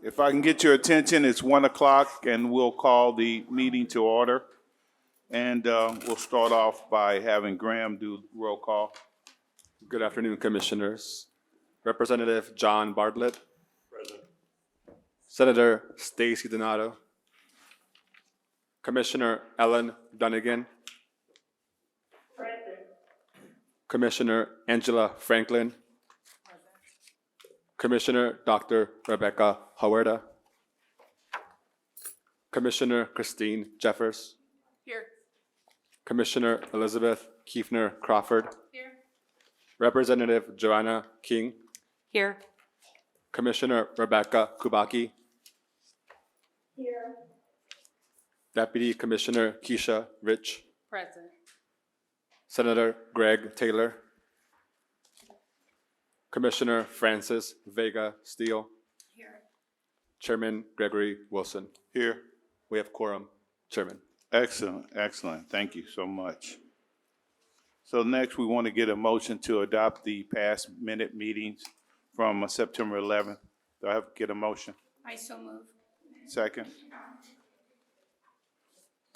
If I can get your attention, it's 1 o'clock and we'll call the meeting to order. And we'll start off by having Graham do roll call. Good afternoon, Commissioners. Representative John Bartlett. Present. Senator Stacy Donato. Commissioner Ellen Dunnigan. Present. Commissioner Angela Franklin. Present. Commissioner Dr. Rebecca Huerta. Commissioner Christine Jeffers. Here. Commissioner Elizabeth Kiefner Crawford. Here. Representative Joanna King. Here. Commissioner Rebecca Kubaki. Here. Deputy Commissioner Keisha Rich. Present. Senator Greg Taylor. Commissioner Francis Vega Steele. Here. Chairman Gregory Wilson. Here. We have quorum, Chairman. Excellent, excellent. Thank you so much. So next, we want to get a motion to adopt the past minute meetings from September 11th. Do I have to get a motion? I so move. Second?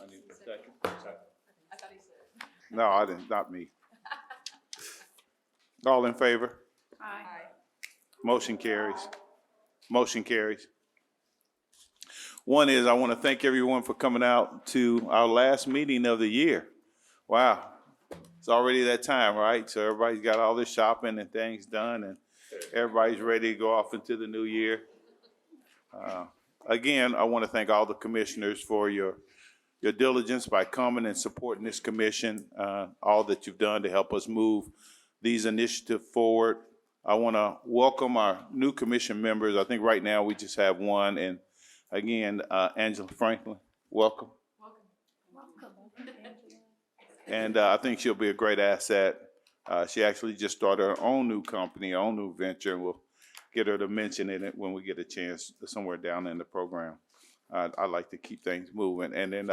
I need a second. I thought he said. No, I didn't, not me. All in favor? Aye. Motion carries. Motion carries. One is I want to thank everyone for coming out to our last meeting of the year. Wow. It's already that time, right? So everybody's got all their shopping and things done and everybody's ready to go off into the new year. Again, I want to thank all the commissioners for your diligence by coming and supporting this commission, all that you've done to help us move these initiatives forward. I want to welcome our new commission members. I think right now we just have one. And again, Angela Franklin, welcome. And I think she'll be a great asset. She actually just started her own new company, her own new venture, and we'll get her to mention it when we get a chance somewhere down in the program. I like to keep things moving. And then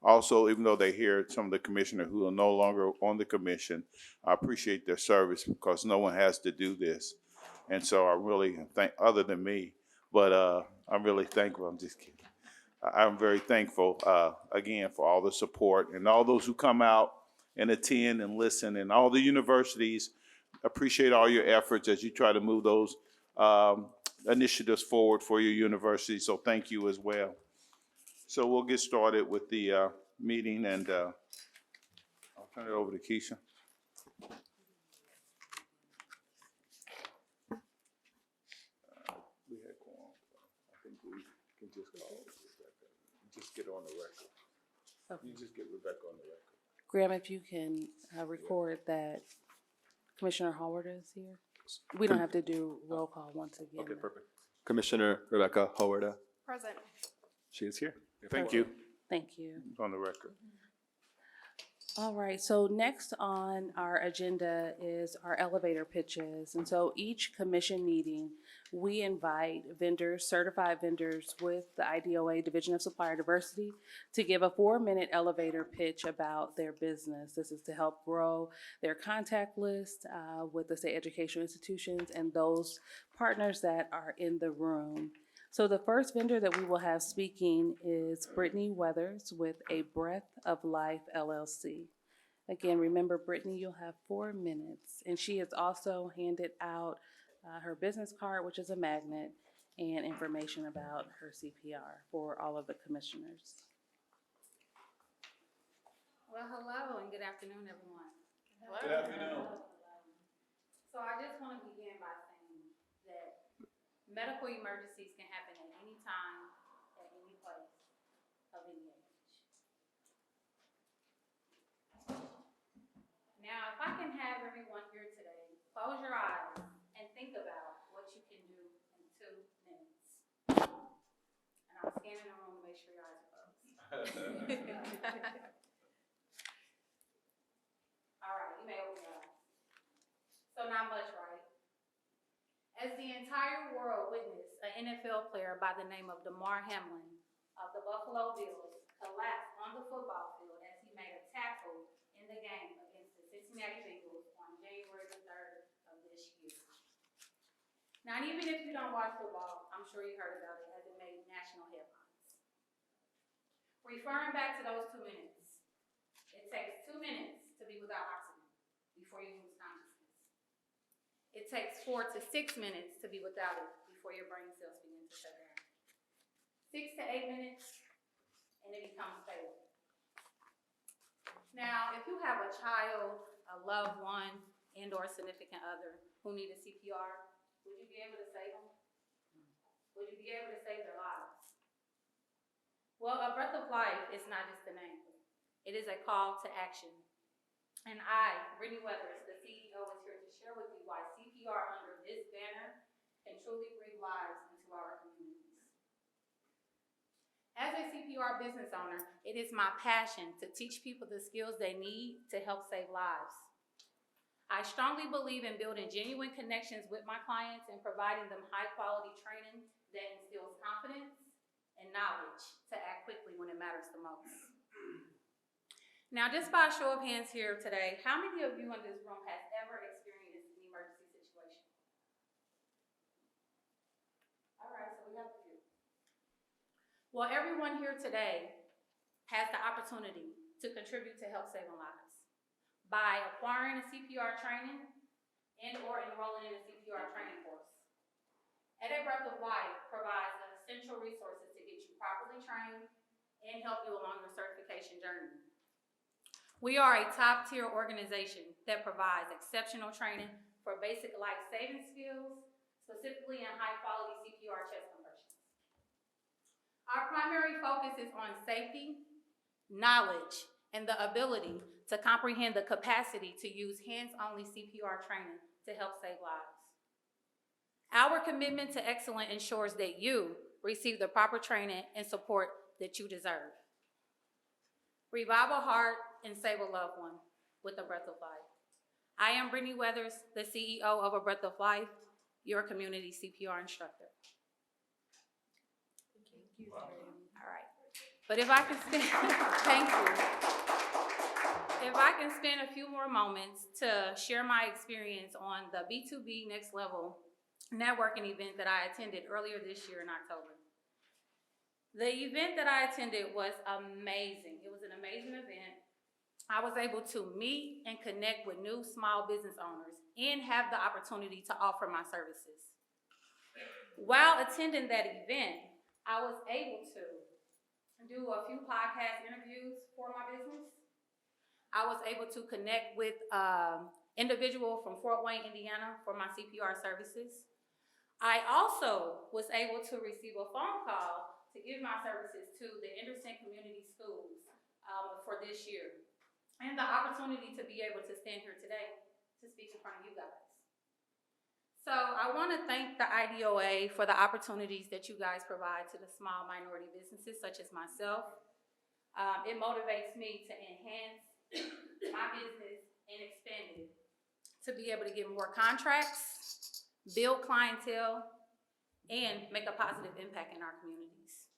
also, even though they hear some of the commissioners who are no longer on the commission, I appreciate their service because no one has to do this. And so I really thank, other than me, but I'm really thankful. I'm just kidding. I'm very thankful, again, for all the support and all those who come out and attend and listen, and all the universities. Appreciate all your efforts as you try to move those initiatives forward for your university. So thank you as well. So we'll get started with the meeting, and I'll turn it over to Keisha. We had quorum. I think we can just call Rebecca. Just get on the record. Okay. You just get Rebecca on the record. Graham, if you can record that Commissioner Howard is here. We don't have to do roll call once again. Okay, perfect. Commissioner Rebecca Huerta. Present. She is here. Thank you. Thank you. On the record. All right, so next on our agenda is our elevator pitches. And so each commission meeting, we invite vendors, certified vendors with the IDOA Division of Supplier Diversity to give a 4-minute elevator pitch about their business. This is to help grow their contact list with the state educational institutions and those partners that are in the room. So the first vendor that we will have speaking is Brittany Weathers with A Breath of Life LLC. Again, remember, Brittany, you'll have 4 minutes. And she has also handed out her business card, which is a magnet, and information about her CPR for all of the commissioners. Well, hello and good afternoon, everyone. Good afternoon. So I just want to begin by saying that medical emergencies can happen at any time, at any place, of any age. Now, if I can have everyone here today, close your eyes and think about what you can do in 2 minutes. And I'm scanning the room to make sure your eyes are closed. All right, you may open your eyes. So not much, right? As the entire world witnessed an NFL player by the name of Damar Hamlin of the Buffalo Bills collapse on the football field as he made a tackle in the game against the Cincinnati Bengals on January the 3rd of this year. Now, even if you don't watch football, I'm sure you heard about it as it made national headlines. Referring back to those 2 minutes, it takes 2 minutes to be without oxygen before you lose consciousness. It takes 4 to 6 minutes to be without it before your brain cells begin to shut down. 6 to 8 minutes, and it becomes fatal. Now, if you have a child, a loved one, and/or a significant other who need a CPR, would you be able to save them? Would you be able to save their lives? Well, a breath of life is not just a name. It is a call to action. And I, Brittany Weathers, the CEO, is here to share with you why CPR under this banner can truly breathe lives into our communities. As a CPR business owner, it is my passion to teach people the skills they need to help save lives. I strongly believe in building genuine connections with my clients and providing them high-quality training that instills confidence and knowledge to act quickly when it matters the most. Now, just by a show of hands here today, how many of you in this room has ever experienced an emergency situation? All right, so we have a few. Well, everyone here today has the opportunity to contribute to help saving lives by acquiring a CPR training and/or enrolling in a CPR training course. At A Breath of Life provides the essential resources to get you properly trained and help you along your certification journey. We are a top-tier organization that provides exceptional training for basic life-saving skills, specifically in high-quality CPR chest compressions. Our primary focus is on safety, knowledge, and the ability to comprehend the capacity to use hands-only CPR training to help save lives. Our commitment to excellence ensures that you receive the proper training and support that you deserve. Revive a heart and save a loved one with A Breath of Life. I am Brittany Weathers, the CEO of A Breath of Life, your community CPR instructor. Thank you. Wow. All right. But if I can spend, thank you. If I can spend a few more moments to share my experience on the B2B Next Level networking event that I attended earlier this year in October. The event that I attended was amazing. It was an amazing event. I was able to meet and connect with new small business owners and have the opportunity to offer my services. While attending that event, I was able to do a few podcast interviews for my business. I was able to connect with an individual from Fort Wayne, Indiana for my CPR services. I also was able to receive a phone call to give my services to the Anderson Community Schools for this year, and the opportunity to be able to stand here today to speak in front of you guys. So I want to thank the IDOA for the opportunities that you guys provide to the small minority businesses such as myself. It motivates me to enhance my business and expand it to be able to get more contracts, build clientele, and make a positive impact in our communities.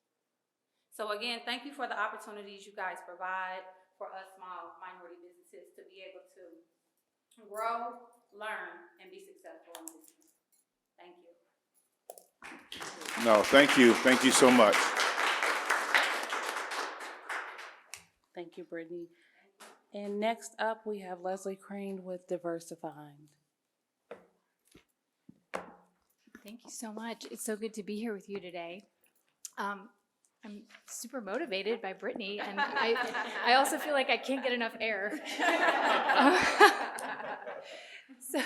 So again, thank you for the opportunities you guys provide for us small minority businesses to be able to grow, learn, and be successful in business. Thank you. No, thank you. Thank you so much. Thank you, Brittany. And next up, we have Leslie Crane with Diversified. Thank you so much. It's so good to be here with you today. I'm super motivated by Brittany, and I also feel like I can't get enough air. So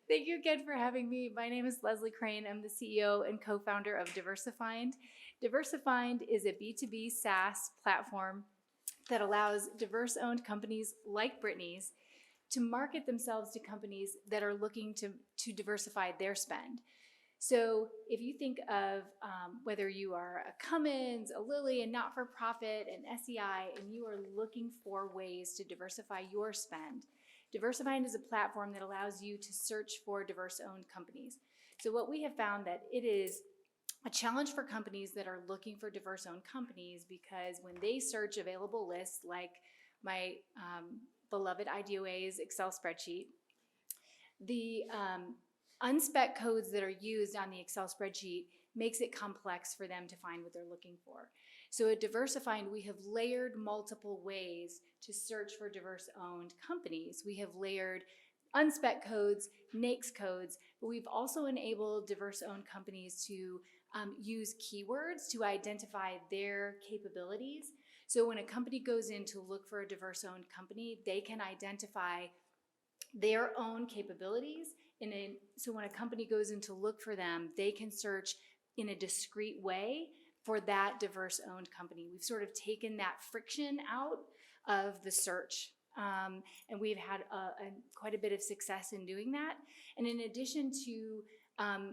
thank you again for having me. My name is Leslie Crane. I'm the CEO and co-founder of Diversified. Diversified is a B2B SaaS platform that allows diverse-owned companies like Brittany's to market themselves to companies that are looking to diversify their spend. So if you think of whether you are a Cummins, a Lilly, a not-for-profit, an SEI, and you are looking for ways to diversify your spend, Diversified is a platform that allows you to search for diverse-owned companies. So what we have found that it is a challenge for companies that are looking for diverse-owned companies, because when they search available lists like my beloved IDOA's Excel spreadsheet, Unspec codes that are used on the Excel spreadsheet makes it complex for them to find what they're looking for. So at Diversifind, we have layered multiple ways to search for diverse-owned companies. We have layered unspec codes, NAICS codes, but we've also enabled diverse-owned companies to use keywords to identify their capabilities. So when a company goes in to look for a diverse-owned company, they can identify their own capabilities. So when a company goes in to look for them, they can search in a discrete way for that diverse-owned company. We've sort of taken that friction out of the search. And we've had quite a bit of success in doing that. And in addition to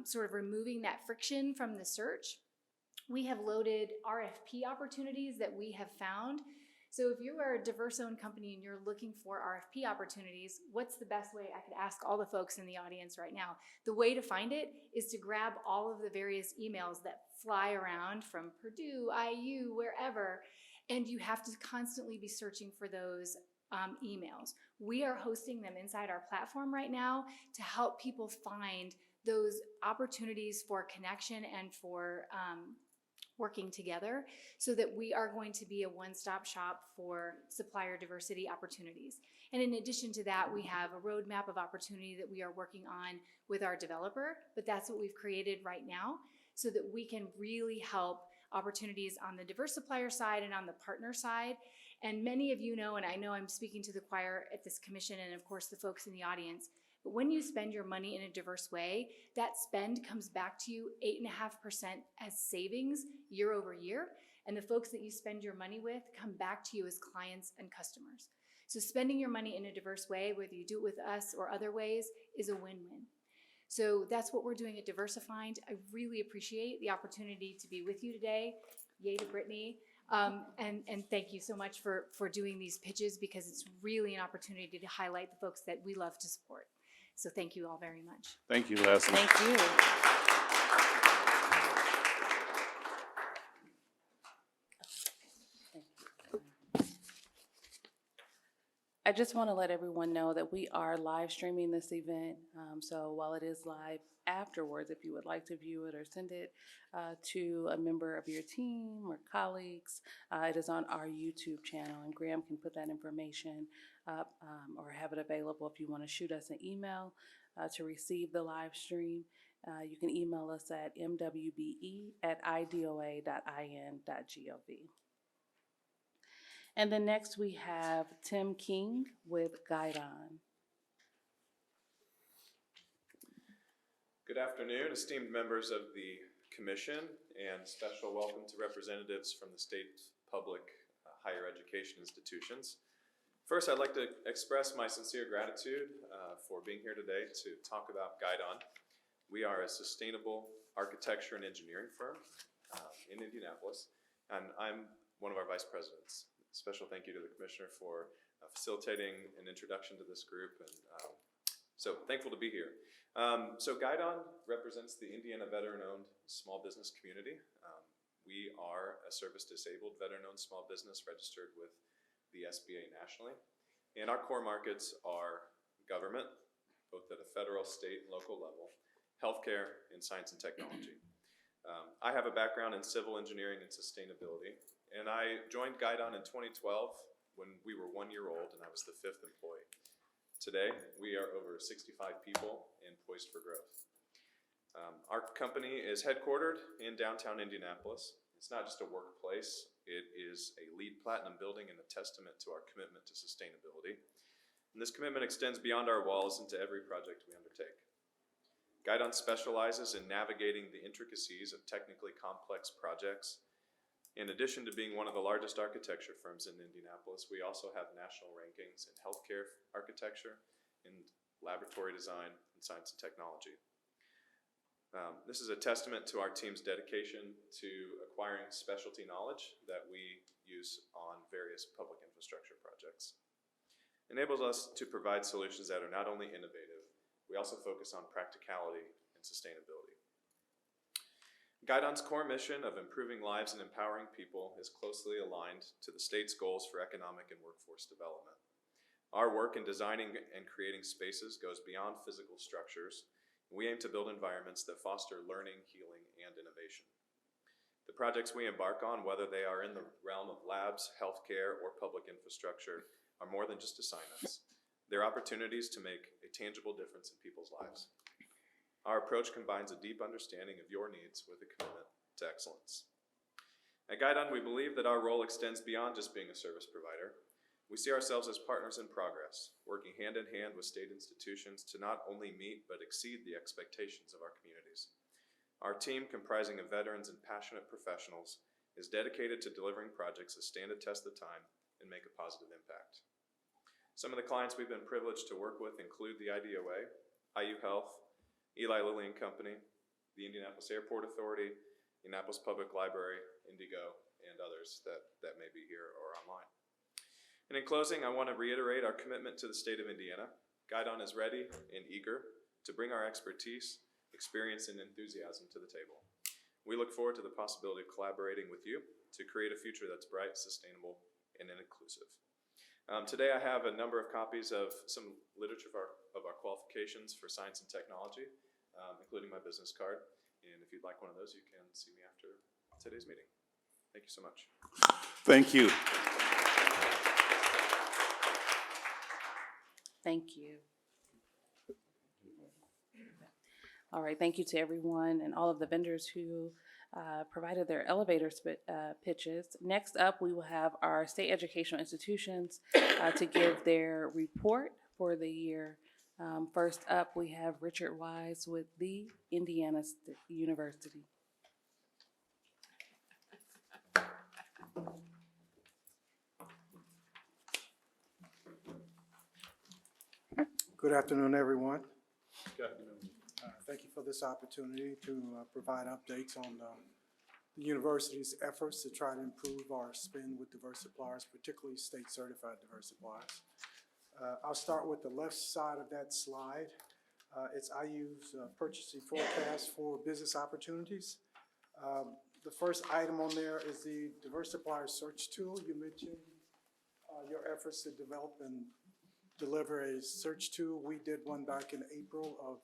sort of removing that friction from the search, we have loaded RFP opportunities that we have found. So if you are a diverse-owned company and you're looking for RFP opportunities, what's the best way? I could ask all the folks in the audience right now. The way to find it is to grab all of the various emails that fly around from Purdue, IU, wherever, and you have to constantly be searching for those emails. We are hosting them inside our platform right now to help people find those opportunities for connection and for working together, so that we are going to be a one-stop shop for supplier diversity opportunities. And in addition to that, we have a roadmap of opportunity that we are working on with our developer, but that's what we've created right now so that we can really help opportunities on the diverse supplier side and on the partner side. And many of you know, and I know I'm speaking to the choir at this commission and of course the folks in the audience, but when you spend your money in a diverse way, that spend comes back to you 8.5% as savings year over year. And the folks that you spend your money with come back to you as clients and customers. So spending your money in a diverse way, whether you do it with us or other ways, is a win-win. So that's what we're doing at Diversifind. I really appreciate the opportunity to be with you today. Yay to Brittany. And thank you so much for doing these pitches, because it's really an opportunity to highlight the folks that we love to support. So thank you all very much. Thank you, Leslie. Thank you. I just want to let everyone know that we are live streaming this event. So while it is live afterwards, if you would like to view it or send it to a member of your team or colleagues, it is on our YouTube channel, and Graham can put that information up or have it available if you want to shoot us an email to receive the live stream. You can email us at mwbe@idoa.in.gov. And then next we have Tim King with Guidon. Good afternoon, esteemed members of the Commission, and special welcome to representatives from the state public higher education institutions. First, I'd like to express my sincere gratitude for being here today to talk about Guidon. We are a sustainable architecture and engineering firm in Indianapolis, and I'm one of our vice presidents. Special thank you to the Commissioner for facilitating an introduction to this group, and so thankful to be here. So Guidon represents the Indiana veteran-owned small business community. We are a service-disabled veteran-owned small business registered with the SBA nationally, and our core markets are government, both at a federal, state, and local level, healthcare, and science and technology. I have a background in civil engineering and sustainability, and I joined Guidon in 2012 when we were 1 year old and I was the 5th employee. Today, we are over 65 people and poised for growth. Our company is headquartered in downtown Indianapolis. It's not just a workplace, it is a LEED Platinum building and a testament to our commitment to sustainability. And this commitment extends beyond our walls into every project we undertake. Guidon specializes in navigating the intricacies of technically complex projects. In addition to being one of the largest architecture firms in Indianapolis, we also have national rankings in healthcare architecture, in laboratory design, and science and technology. This is a testament to our team's dedication to acquiring specialty knowledge that we use on various public infrastructure projects. It enables us to provide solutions that are not only innovative, we also focus on practicality and sustainability. Guidon's core mission of improving lives and empowering people is closely aligned to the state's goals for economic and workforce development. Our work in designing and creating spaces goes beyond physical structures We aim to build environments that foster learning, healing, and innovation. The projects we embark on, whether they are in the realm of labs, healthcare, or public infrastructure, are more than just assignments. They're opportunities to make a tangible difference in people's lives. Our approach combines a deep understanding of your needs with a commitment to excellence. At Guidon, we believe that our role extends beyond just being a service provider. We see ourselves as partners in progress, working hand in hand with state institutions to not only meet but exceed the expectations of our communities. Our team, comprising of veterans and passionate professionals, is dedicated to delivering projects that stand the test of time and make a positive impact. Some of the clients we've been privileged to work with include the IDOA, IU Health, Eli Lilly and Company, the Indianapolis Airport Authority, Indianapolis Public Library, Indigo, and others that may be here or online. And in closing, I want to reiterate our commitment to the state of Indiana. Guidon is ready and eager to bring our expertise, experience, and enthusiasm to the table. We look forward to the possibility of collaborating with you to create a future that's bright, sustainable, and inclusive. Today I have a number of copies of some literature of our qualifications for science and technology, including my business card. And if you'd like one of those, you can see me after today's meeting. Thank you so much. Thank you. Thank you. All right, thank you to everyone and all of the vendors who provided their elevator pitches. Next up, we will have our state educational institutions to give their report for the year. First up, we have Richard Wise with the Indiana University. Good afternoon, everyone. Good afternoon. Thank you for this opportunity to provide updates on the university's efforts to try to improve our spend with diverse suppliers, particularly state-certified diverse suppliers. I'll start with the left side of that slide. It's IU's purchasing forecast for business opportunities. The first item on there is the diverse supplier search tool. You mentioned your efforts to develop and deliver a search tool. We did one back in April of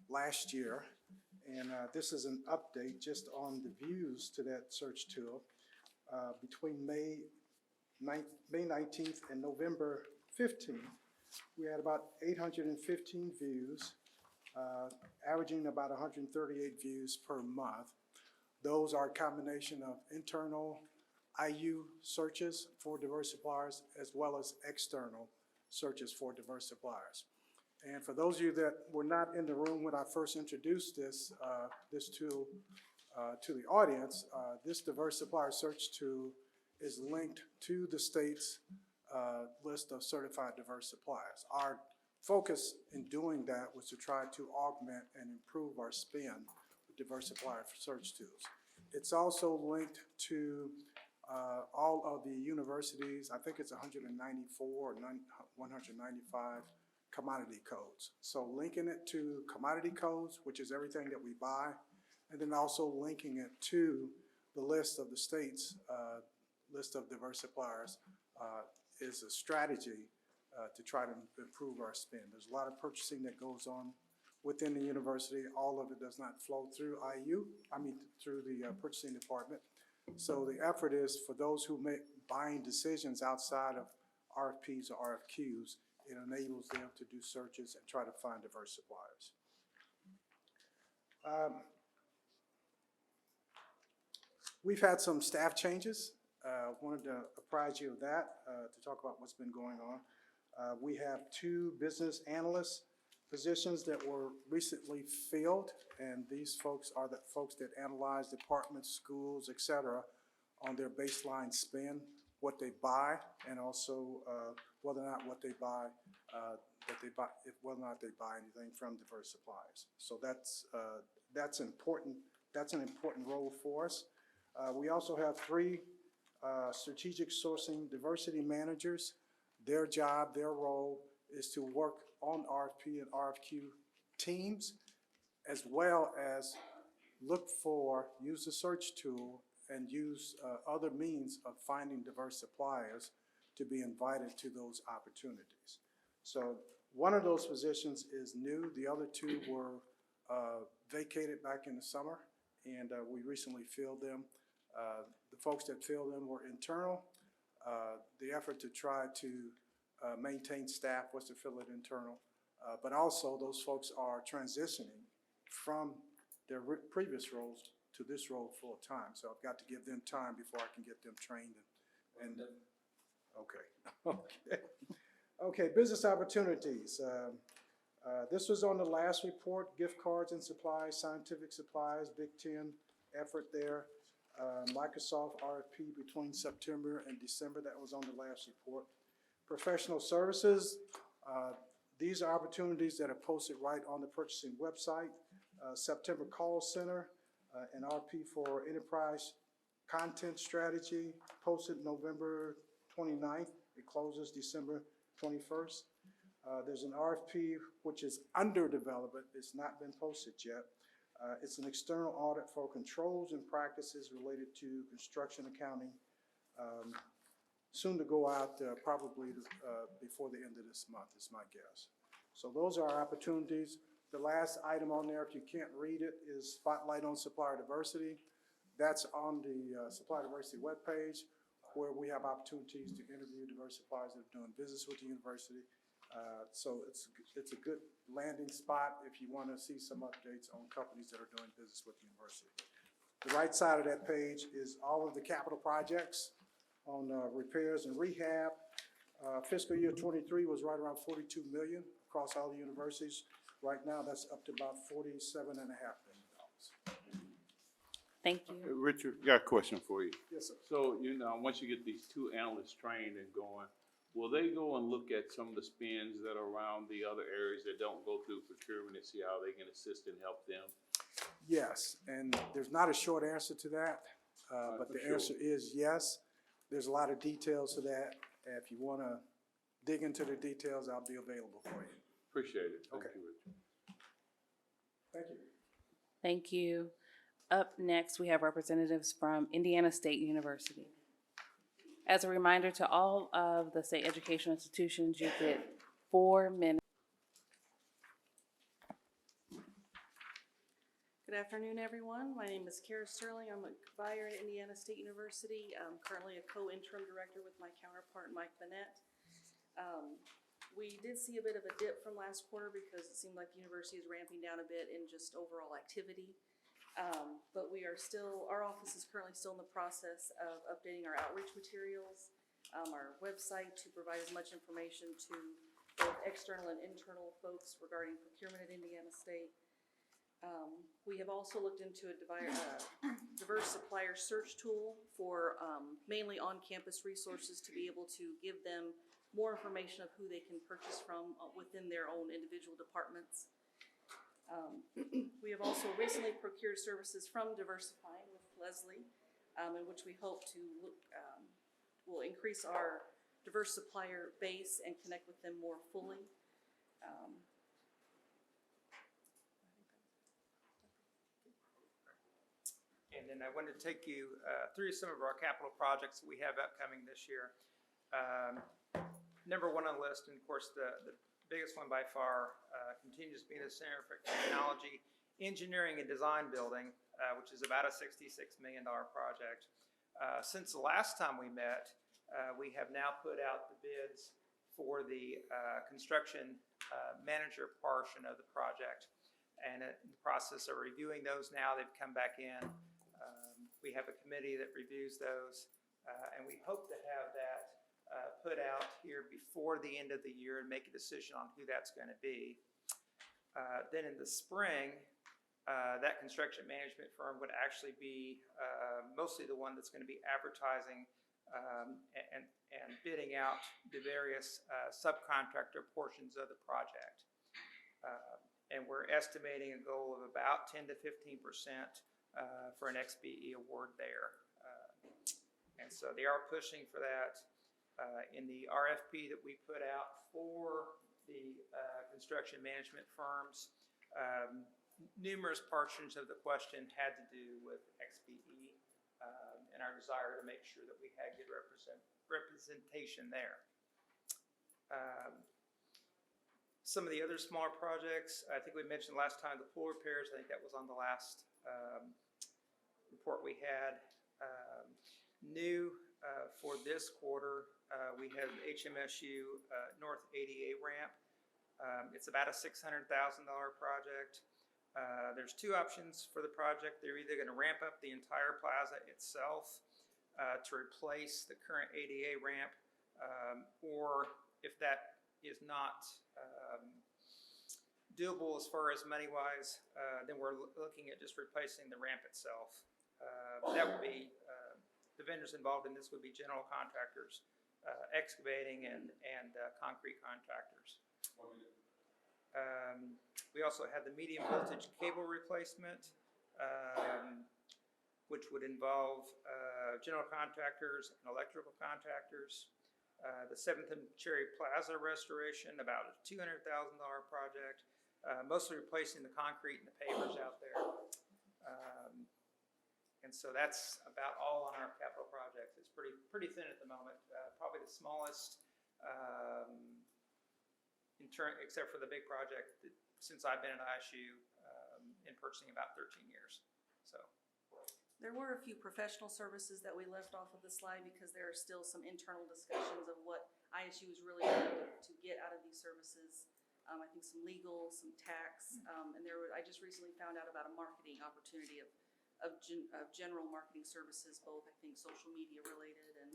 last year, and this is an update just on the views to that search tool. Between May 19th and November 15th, we had about 815 views, averaging about 138 views per month. Those are a combination of internal IU searches for diverse suppliers as well as external searches for diverse suppliers. And for those of you that were not in the room when I first introduced this tool to the audience, this diverse supplier search tool is linked to the state's list of certified diverse suppliers. Our focus in doing that was to try to augment and improve our spend with diverse supplier search tools. It's also linked to all of the universities. I think it's 194 or 195 commodity codes. So linking it to commodity codes, which is everything that we buy, and then also linking it to the list of the state's list of diverse suppliers is a strategy to try to improve our spend. There's a lot of purchasing that goes on within the university. All of it does not flow through through the purchasing department. So the effort is for those who make buying decisions outside of RFPs or RFQs, it enables them to do searches and try to find diverse suppliers. We've had some staff changes. Wanted to apprise you of that to talk about what's been going on. We have 2 business analyst positions that were recently filled, and these folks are the folks that analyze departments, schools, etc., on their baseline spend, what they buy, and also whether or not whether or not they buy anything from diverse suppliers. So that's important. That's an important role for us. We also have 3 strategic sourcing diversity managers. Their job, their role is to work on RFP and RFQ teams, as well as use the search tool and use other means of finding diverse suppliers to be invited to those opportunities. So One of those positions is new. The other two were vacated back in the summer, and we recently filled them. The folks that filled them were internal. The effort to try to maintain staff was to fill it internal. But also, those folks are transitioning from their previous roles to this role full time. So I've got to give them time before I can get them trained and okay. Okay, business opportunities. This was on the last report, gift cards and supplies, scientific supplies, Big Ten effort there. Microsoft RFP between September and December, that was on the last report. Professional services, these are opportunities that are posted right on the purchasing website. September call center, an RFP for enterprise content strategy, posted November 29th. It closes December 21st. There's an RFP which is under development. It's not been posted yet. It's an external audit for controls and practices related to construction accounting. Soon to go out, probably before the end of this month is my guess. So those are our opportunities. The last item on there, if you can't read it, is Spotlight on Supplier Diversity. That's on the Supplier Diversity webpage, where we have opportunities to interview diverse suppliers that are doing business with the university. So it's a good landing spot if you want to see some updates on companies that are doing business with the university. The right side of that page is all of the capital projects on repairs and rehab. Fiscal year 23 was right around 42 million across all the universities. Right now, that's up to about $47.5 million. Thank you. Richard, got a question for you. Yes, sir. So, you know, once you get these two analysts trained and going, will they go and look at some of the spends that are around the other areas that don't go through procurement and see how they can assist and help them? Yes, and there's not a short answer to that, but the answer is yes. There's a lot of details to that. If you want to dig into the details, I'll be available for you. Appreciate it. Thank Okay. you, Richard. Thank you. Thank you. Up next, we have representatives from Indiana State University. As a reminder to all of the state educational institutions, you get 4 minutes. Good afternoon, everyone. My name is Kara Sterling. I'm a buyer at Indiana State University. I'm currently a co-interim director with my counterpart, Mike Bennett. We did see a bit of a dip from last quarter because it seemed like the university is ramping down a bit in just overall activity. But we are still, our office is currently still in the process of updating our outreach materials, our website to provide as much information to both external and internal folks regarding procurement at Indiana State. We have also looked into a diverse supplier search tool for mainly on-campus resources to be able to give them more information of who they can purchase from within their own individual departments. We have also recently procured services from Diversifying with Leslie, in which we hope to will increase our diverse supplier base and connect with them more fully. And then I wanted to take you through some of our capital projects that we have upcoming this year. Number one on the list, and of course the biggest one by far, continues to be the Center for Technology, Engineering and Design Building, which is about a $66 million project. Since the last time we met, we have now put out the bids for the construction manager portion of the project. And in the process of reviewing those now, they've come back in. We have a committee that reviews those, and we hope to have that put out here before the end of the year and make a decision on who that's going to be. Then in the spring, that construction management firm would actually be mostly the one that's going to be advertising and bidding out the various subcontractor portions of the project. And we're estimating a goal of about 10 to 15% for an XBE award there. And so they are pushing for that. In the RFP that we put out for the construction management firms, numerous portions of the question had to do with XBE and our desire to make sure that we had good representation there. Some of the other smaller projects, I think we mentioned last time, the pool repairs, I think that was on the last report we had. New for this quarter, we have HMSU North ADA ramp. It's about a $600,000 project. There's two options for the project. They're either going to ramp up the entire plaza itself to replace the current ADA ramp, or if that is not doable as far as money-wise, then we're looking at just replacing the ramp itself. That would be, the vendors involved in this would be general contractors, excavating and concrete contractors. We also have the medium voltage cable replacement, which would involve general contractors and electrical contractors. The 7th and Cherry Plaza restoration, about a $200,000 project, mostly replacing the concrete and the pavers out there. And so that's about all on our capital projects. It's pretty thin at the moment. Probably the smallest, except for the big project that, since I've been at ISU, in purchasing about 13 years. So. There were a few professional services that we left off of the slide because there are still some internal discussions of what ISU is really looking to get out of these services. I think some legal, some tax, and I just recently found out about a marketing opportunity of general marketing services, both I think social media related and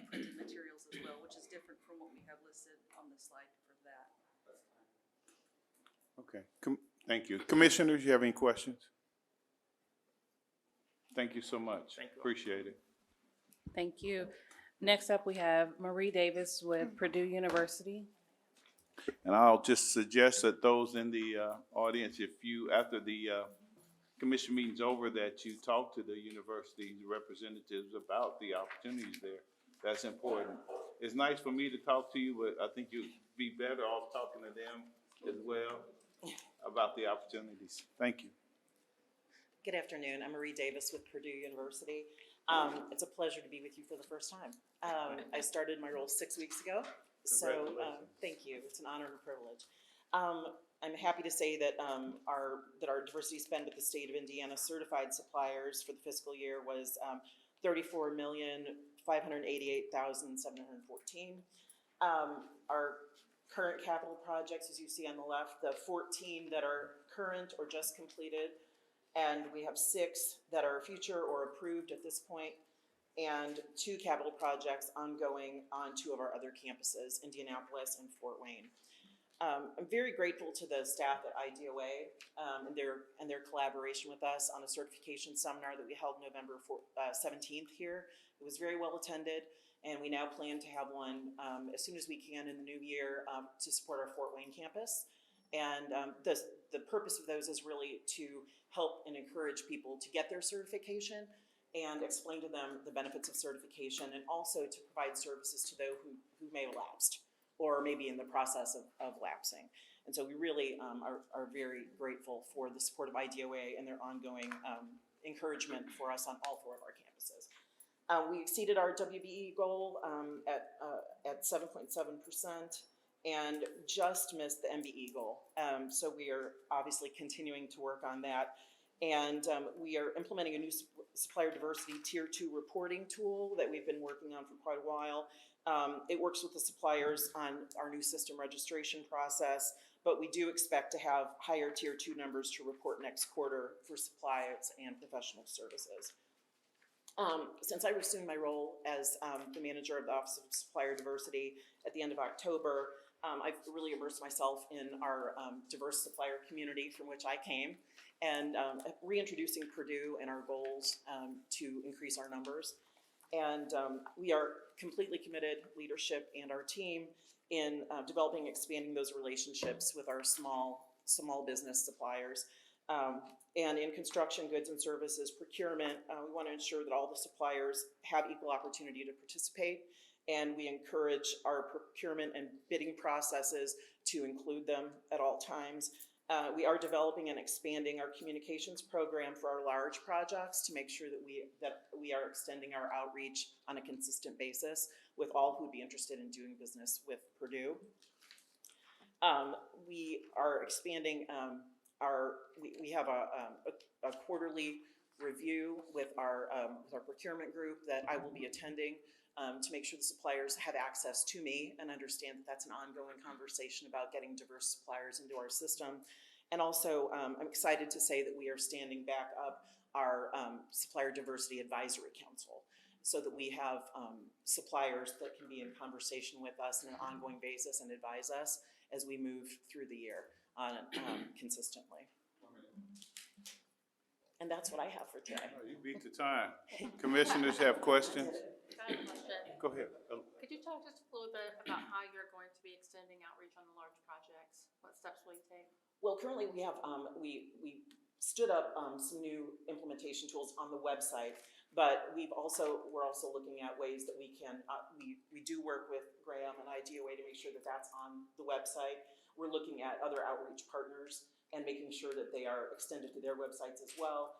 printed materials as well, which is different from what we have listed on the slide for that. Okay, thank you. Commissioners, you have any questions? Thank you so much. Thank you. Appreciate it. Thank you. Next up, we have Marie Davis with Purdue University. And I'll just suggest that those in the audience, if you, after the commission meeting's over, that you talk to the university representatives about the opportunities there. That's important. It's nice for me to talk to you, but I think you'd be better off talking to them as well about the opportunities. Thank you. Good afternoon. I'm Marie Davis with Purdue University. It's a pleasure to be with you for the first time. I started my role 6 weeks ago, so thank you. It's an honor and a privilege. I'm happy to say that our diversity spend with the state of Indiana certified suppliers for the fiscal year was $34,588,714. Our current capital projects, as you see on the left, the 14 that are current or just completed, and we have 6 that are future or approved at this point, and 2 capital projects ongoing on 2 of our other campuses, Indianapolis and Fort Wayne. I'm very grateful to the staff at IDOA and their collaboration with us on a certification seminar that we held November 17th here. It was very well attended, and we now plan to have one as soon as we can in the new year to support our Fort Wayne campus. And the purpose of those is really to help and encourage people to get their certification and explain to them the benefits of certification, and also to provide services to those who may have lapsed or maybe in the process of lapsing. And so we really are very grateful for the support of IDOA and their ongoing encouragement for us on all 4 of our campuses. We exceeded our WBE goal at 7.7% and just missed the MBE goal. So we are obviously continuing to work on that. And we are implementing a new supplier diversity tier 2 reporting tool that we've been working on for quite a while. It works with the suppliers on our new system registration process, but we do expect to have higher tier 2 numbers to report next quarter for supplies and professional services. Since I resumed my role as the manager of the Office of Supplier Diversity at the end of October, I've really immersed myself in our diverse supplier community from which I came, and reintroducing Purdue and our goals to increase our numbers. And we are completely committed, leadership and our team, in developing and expanding those relationships with our small business suppliers. And in construction, goods and services, procurement, we want to ensure that all the suppliers have equal opportunity to participate, and we encourage our procurement and bidding processes to include them at all times. We are developing and expanding our communications program for our large projects to make sure that we are extending our outreach on a consistent basis with all who would be interested in doing business with Purdue. We are expanding, we have a quarterly review with our procurement group that I will be attending, to make sure the suppliers have access to me and understand that that's an ongoing conversation about getting diverse suppliers into our system. And also, I'm excited to say that we are standing back up our Supplier Diversity Advisory Council, so that we have suppliers that can be in conversation with us on an ongoing basis and advise us as we move through the year consistently. And that's what I have for today. Oh, you beat the time. Commissioners have questions? I have a question. Go ahead. Could you talk just a little bit about how you're going to be extending outreach on the large projects? What steps will you take? Well, currently we have, we stood up some new implementation tools on the website, but we're also looking at ways that we can, we do work with Graham and IDOA to make sure that that's on the website. We're looking at other outreach partners and making sure that they are extended to their websites as well.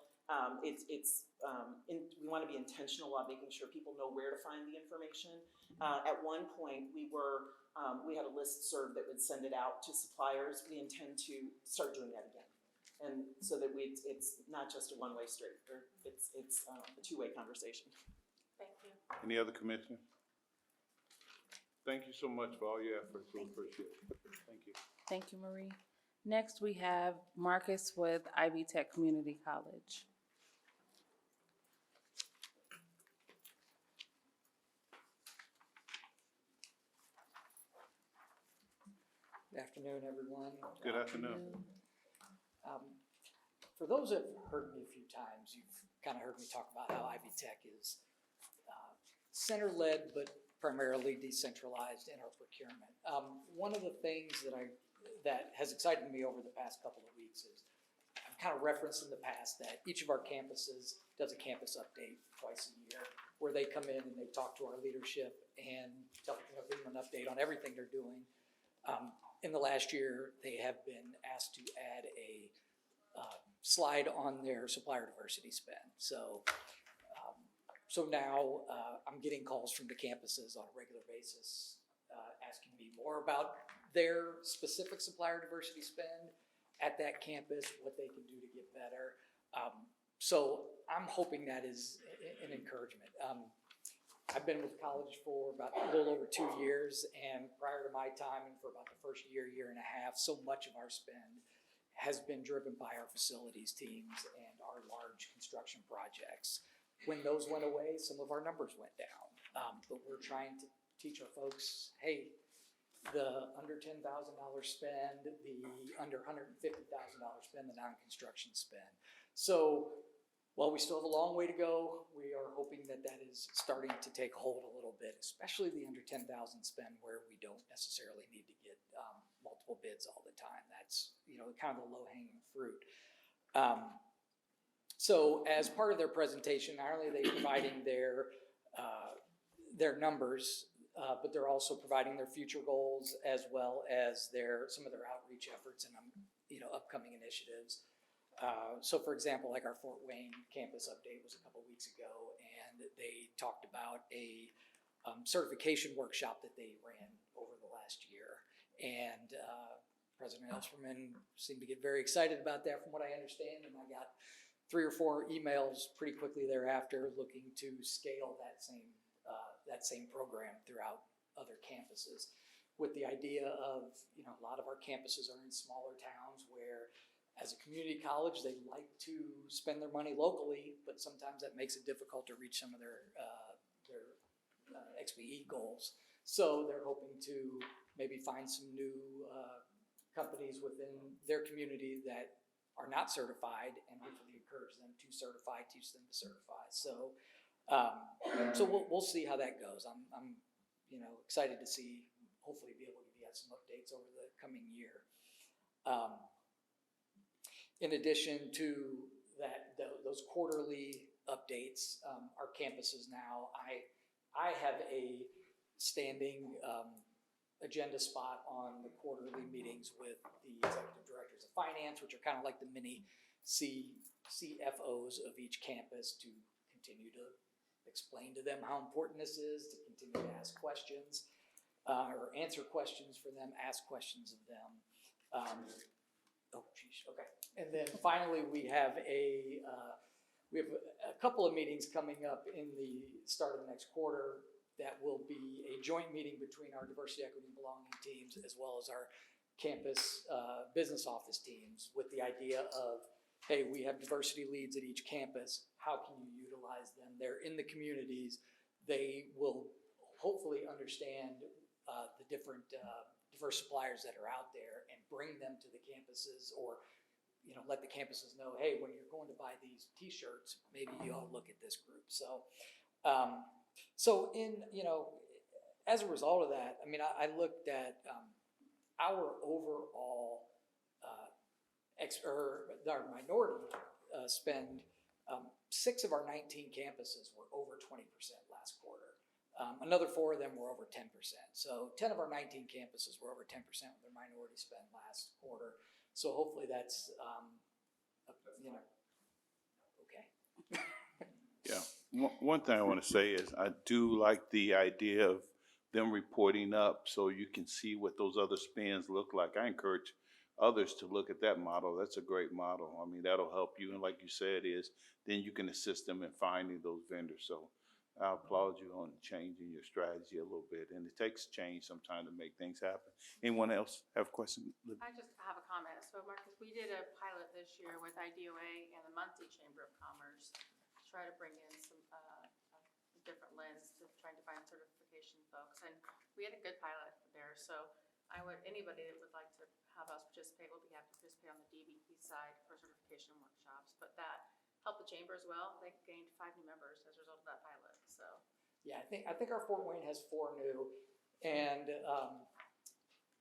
We want to be intentional about making sure people know where to find the information. At one point, we had a listserv that would send it out to suppliers. We intend to start doing that again, and so that it's not just a one-way street. It's a two-way conversation. Thank you. Any other commissioner? Thank you so much for all your efforts. We appreciate it. Thank you. Thank you, Marie. Next, we have Marcus with Ivy Tech Community College. Good afternoon, everyone. Good afternoon. For those that have heard me a few times, you've kind of heard me talk about how Ivy Tech is center-led, but primarily decentralized in our procurement. One of the things that has excited me over the past couple of weeks is I've kind of referenced in the past that each of our campuses does a campus update twice a year, where they come in and they talk to our leadership and give them an update on everything they're doing. In the last year, they have been asked to add a slide on their supplier diversity spend. So now I'm getting calls from the campuses on a regular basis asking me more about their specific supplier diversity spend at that campus, what they can do to get better. So I'm hoping that is an encouragement. I've been with the college for about a little over 2 years, and prior to my time, and for about the first year and a half, so much of our spend has been driven by our facilities teams and our large construction projects. When those went away, some of our numbers went down, but we're trying to teach our folks, hey, the under $10,000 spend, the under $150,000 spend, the non-construction spend. So while we still have a long way to go, we are hoping that that is starting to take hold a little bit, especially the under 10,000 spend, where we don't necessarily need to get multiple bids all the time. That's kind of the low-hanging fruit. So as part of their presentation, not only are they providing their numbers, but they're also providing their future goals as well as some of their outreach efforts and upcoming initiatives. So for example, like our Fort Wayne campus update was a couple weeks ago, and they talked about a certification workshop that they ran over the last year. And President Elsperman seemed to get very excited about that from what I understand, and I got 3 or 4 emails pretty quickly thereafter looking to scale that same program throughout other campuses, with the idea of, a lot of our campuses are in smaller towns where, as a community college, they like to spend their money locally, but sometimes that makes it difficult to reach some of their XPE goals. So they're hoping to maybe find some new companies within their community that are not certified, and hopefully encourage them to certify, teach them to certify. So we'll see how that goes. I'm excited to see, hopefully be able to get some updates over the coming year. In addition to those quarterly updates, our campuses now, I have a standing agenda spot on the quarterly meetings with the executive directors of finance, which are kind of like the mini CFOs of each campus, to continue to explain to them how important this is, to continue to ask questions. or answer questions for them, ask questions of them. Oh, geez, okay. And then finally, we have a couple of meetings coming up in the start of the next quarter that will be a joint meeting between our diversity, equity, and belonging teams as well as our campus business office teams, with the idea of, hey, we have diversity leads at each campus. How can you utilize them? They're in the communities. They will hopefully understand the different diverse suppliers that are out there and bring them to the campuses, or let the campuses know, hey, when you're going to buy these T-shirts, maybe you ought to look at this group. So, as a result of that, I mean, I looked at our overall our minority spend. 6 of our 19 campuses were over 20% last quarter. Another 4 of them were over 10%. So 10 of our 19 campuses were over 10% with their minority spend last quarter. So hopefully that's, okay. Yeah. One thing I want to say is I do like the idea of them reporting up so you can see what those other spends look like. I encourage others to look at that model. That's a great model. I mean, that'll help you. And like you said, then you can assist them in finding those vendors. So I applaud you on changing your strategy a little bit. And it takes change sometimes to make things happen. Anyone else have a question? I just have a comment. So Marcus, we did a pilot this year with IDOA and the Muncie Chamber of Commerce to try to bring in some a different lens to trying to find certification folks. And we had a good pilot there. So anybody that would like to have us participate, we'll be happy to participate on the DBP side for certification workshops. But that helped the chamber as well. They gained 5 new members as a result of that pilot. So Yeah, I think our Fort Wayne has 4 new, and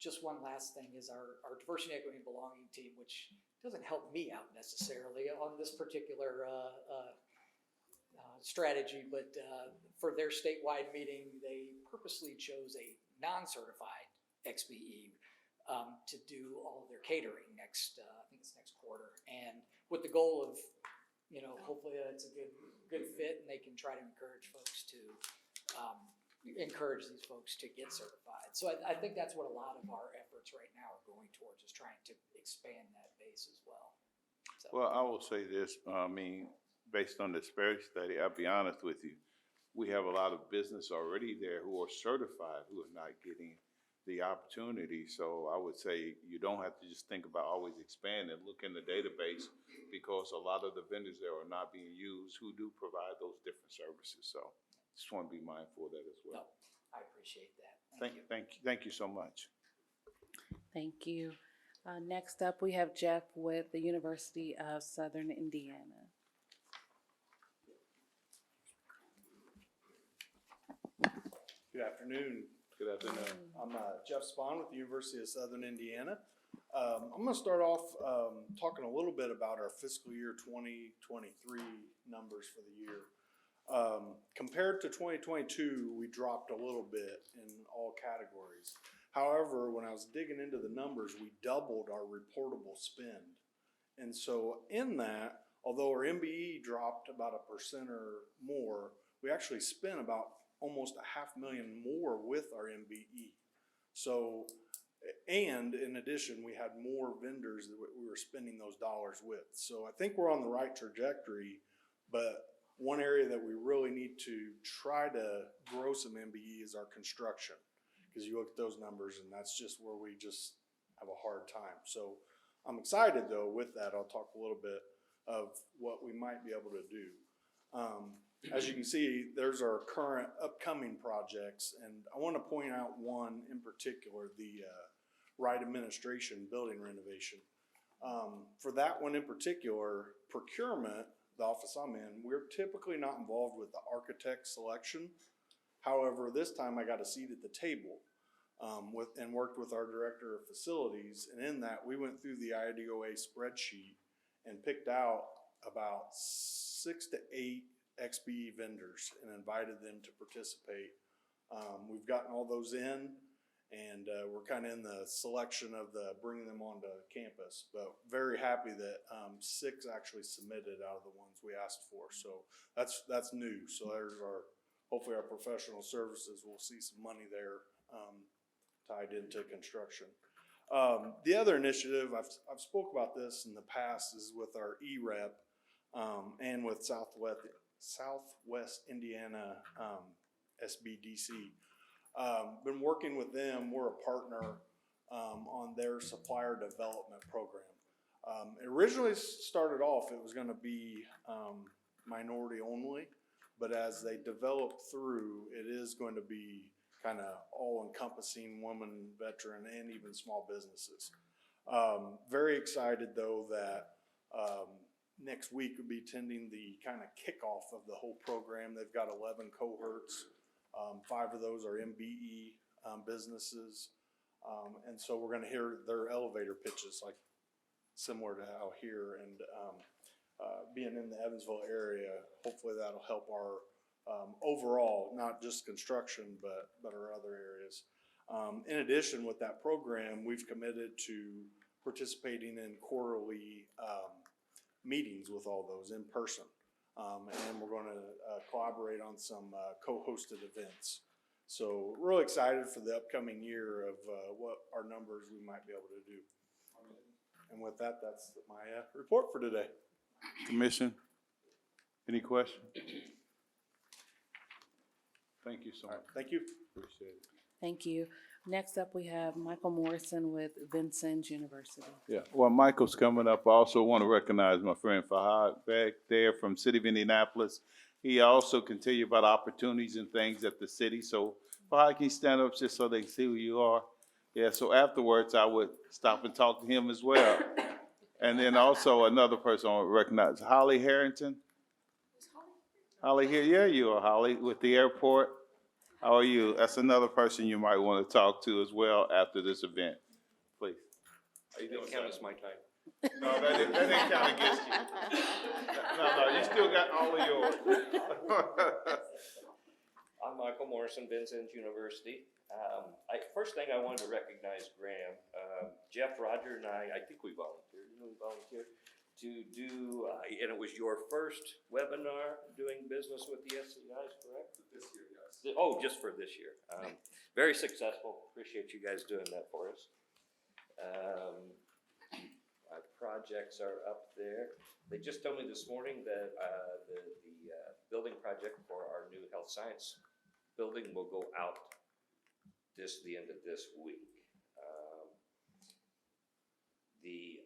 just one last thing is our diversity, equity, and belonging team, which doesn't help me out necessarily on this particular strategy, but for their statewide meeting, they purposely chose a non-certified XBE to do all of their catering next, I think it's next quarter, and with the goal of, hopefully it's a good fit and they can try to encourage these folks to get certified. So I think that's what a lot of our efforts right now are going towards, is trying to expand that base as well. So. Well, I will say this, I mean, based on the disparity study, I'll be honest with you, we have a lot of business already there who are certified who are not getting the opportunity. So I would say you don't have to just think about always expanding, look in the database, because a lot of the vendors there are not being used who do provide those different services. So just want to be mindful of that as well. No, I appreciate that. Thank you so much. Thank you. Next up, we have Jeff with the University of Southern Indiana. Good afternoon. Good afternoon. I'm Jeff Spahn with the University of Southern Indiana. I'm going to start off talking a little bit about our fiscal year 2023 numbers for the year. Compared to 2022, we dropped a little bit in all categories. However, when I was digging into the numbers, we doubled our reportable spend. And so in that, although our MBE dropped about 1% or more, we actually spent about almost $500,000 more with our MBE. So, and in addition, we had more vendors that we were spending those dollars with. So I think we're on the right trajectory, but one area that we really need to try to grow some MBE is our construction. Because you look at those numbers and that's just where we just have a hard time. So I'm excited though, with that, I'll talk a little bit of what we might be able to do. As you can see, there's our current upcoming projects, and I want to point out one in particular, the Wright Administration building renovation. For that one in particular, procurement, the office I'm in, we're typically not involved with the architect selection. However, this time I got a seat at the table and worked with our director of facilities, and in that we went through the IDOA spreadsheet and picked out about 6 to 8 XBE vendors and invited them to participate. We've gotten all those in, and we're kind of in the selection of bringing them onto campus, but very happy that 6 actually submitted out of the ones we asked for. So that's new. So there's hopefully our professional services will see some money there tied into construction. The other initiative, I've spoke about this in the past, is with our EREP, and with Southwest Indiana, SBDC. Been working with them. We're a partner, on their supplier development program. It originally started off, it was gonna be, minority only, but as they develop through, it is going to be kind of all-encompassing, woman, veteran, and even small businesses. Very excited though that next week we'll be attending the kind of kickoff of the whole program. They've got 11 cohorts. 5 of those are MBE businesses, and so we're going to hear their elevator pitches, like similar to how here, and being in the Evansville area, hopefully that'll help our overall, not just construction, but our other areas. In addition, with that program, we've committed to participating in quarterly meetings with all those in person. And we're going to collaborate on some co-hosted events. So really excited for the upcoming year of what our numbers we might be able to do. And with that, that's my report for today. Commission, any questions? Thank you so much. Thank you. Appreciate it. Thank you. Next up, we have Michael Morrison with Vincennes University. Yeah, well, Michael's coming up. I also want to recognize my friend Fahad back there from City of Indianapolis. He also can tell you about opportunities and things at the city. So Fahad, can you stand up just so they can see who you are? Yeah, so afterwards I would stop and talk to him as well. And then also another person I would recognize, Holly Harrington. Holly here, yeah, you are, Holly, with the airport. How are you? That's another person you might want to talk to as well after this event. Please. How you doing? Count as my time. No, that didn't count against you. No, you still got all of yours. I'm Michael Morrison, Vincennes University. First thing I wanted to recognize Graham. Jeff, Roger, and I think we volunteered. Didn't we volunteer to do, and it was your first webinar doing business with the SCIs, correct? This year, yes. Oh, just for this year. Very successful. Appreciate you guys doing that for us. Our projects are up there. They just told me this morning that the building project for our new health science building will go out the end of this week. The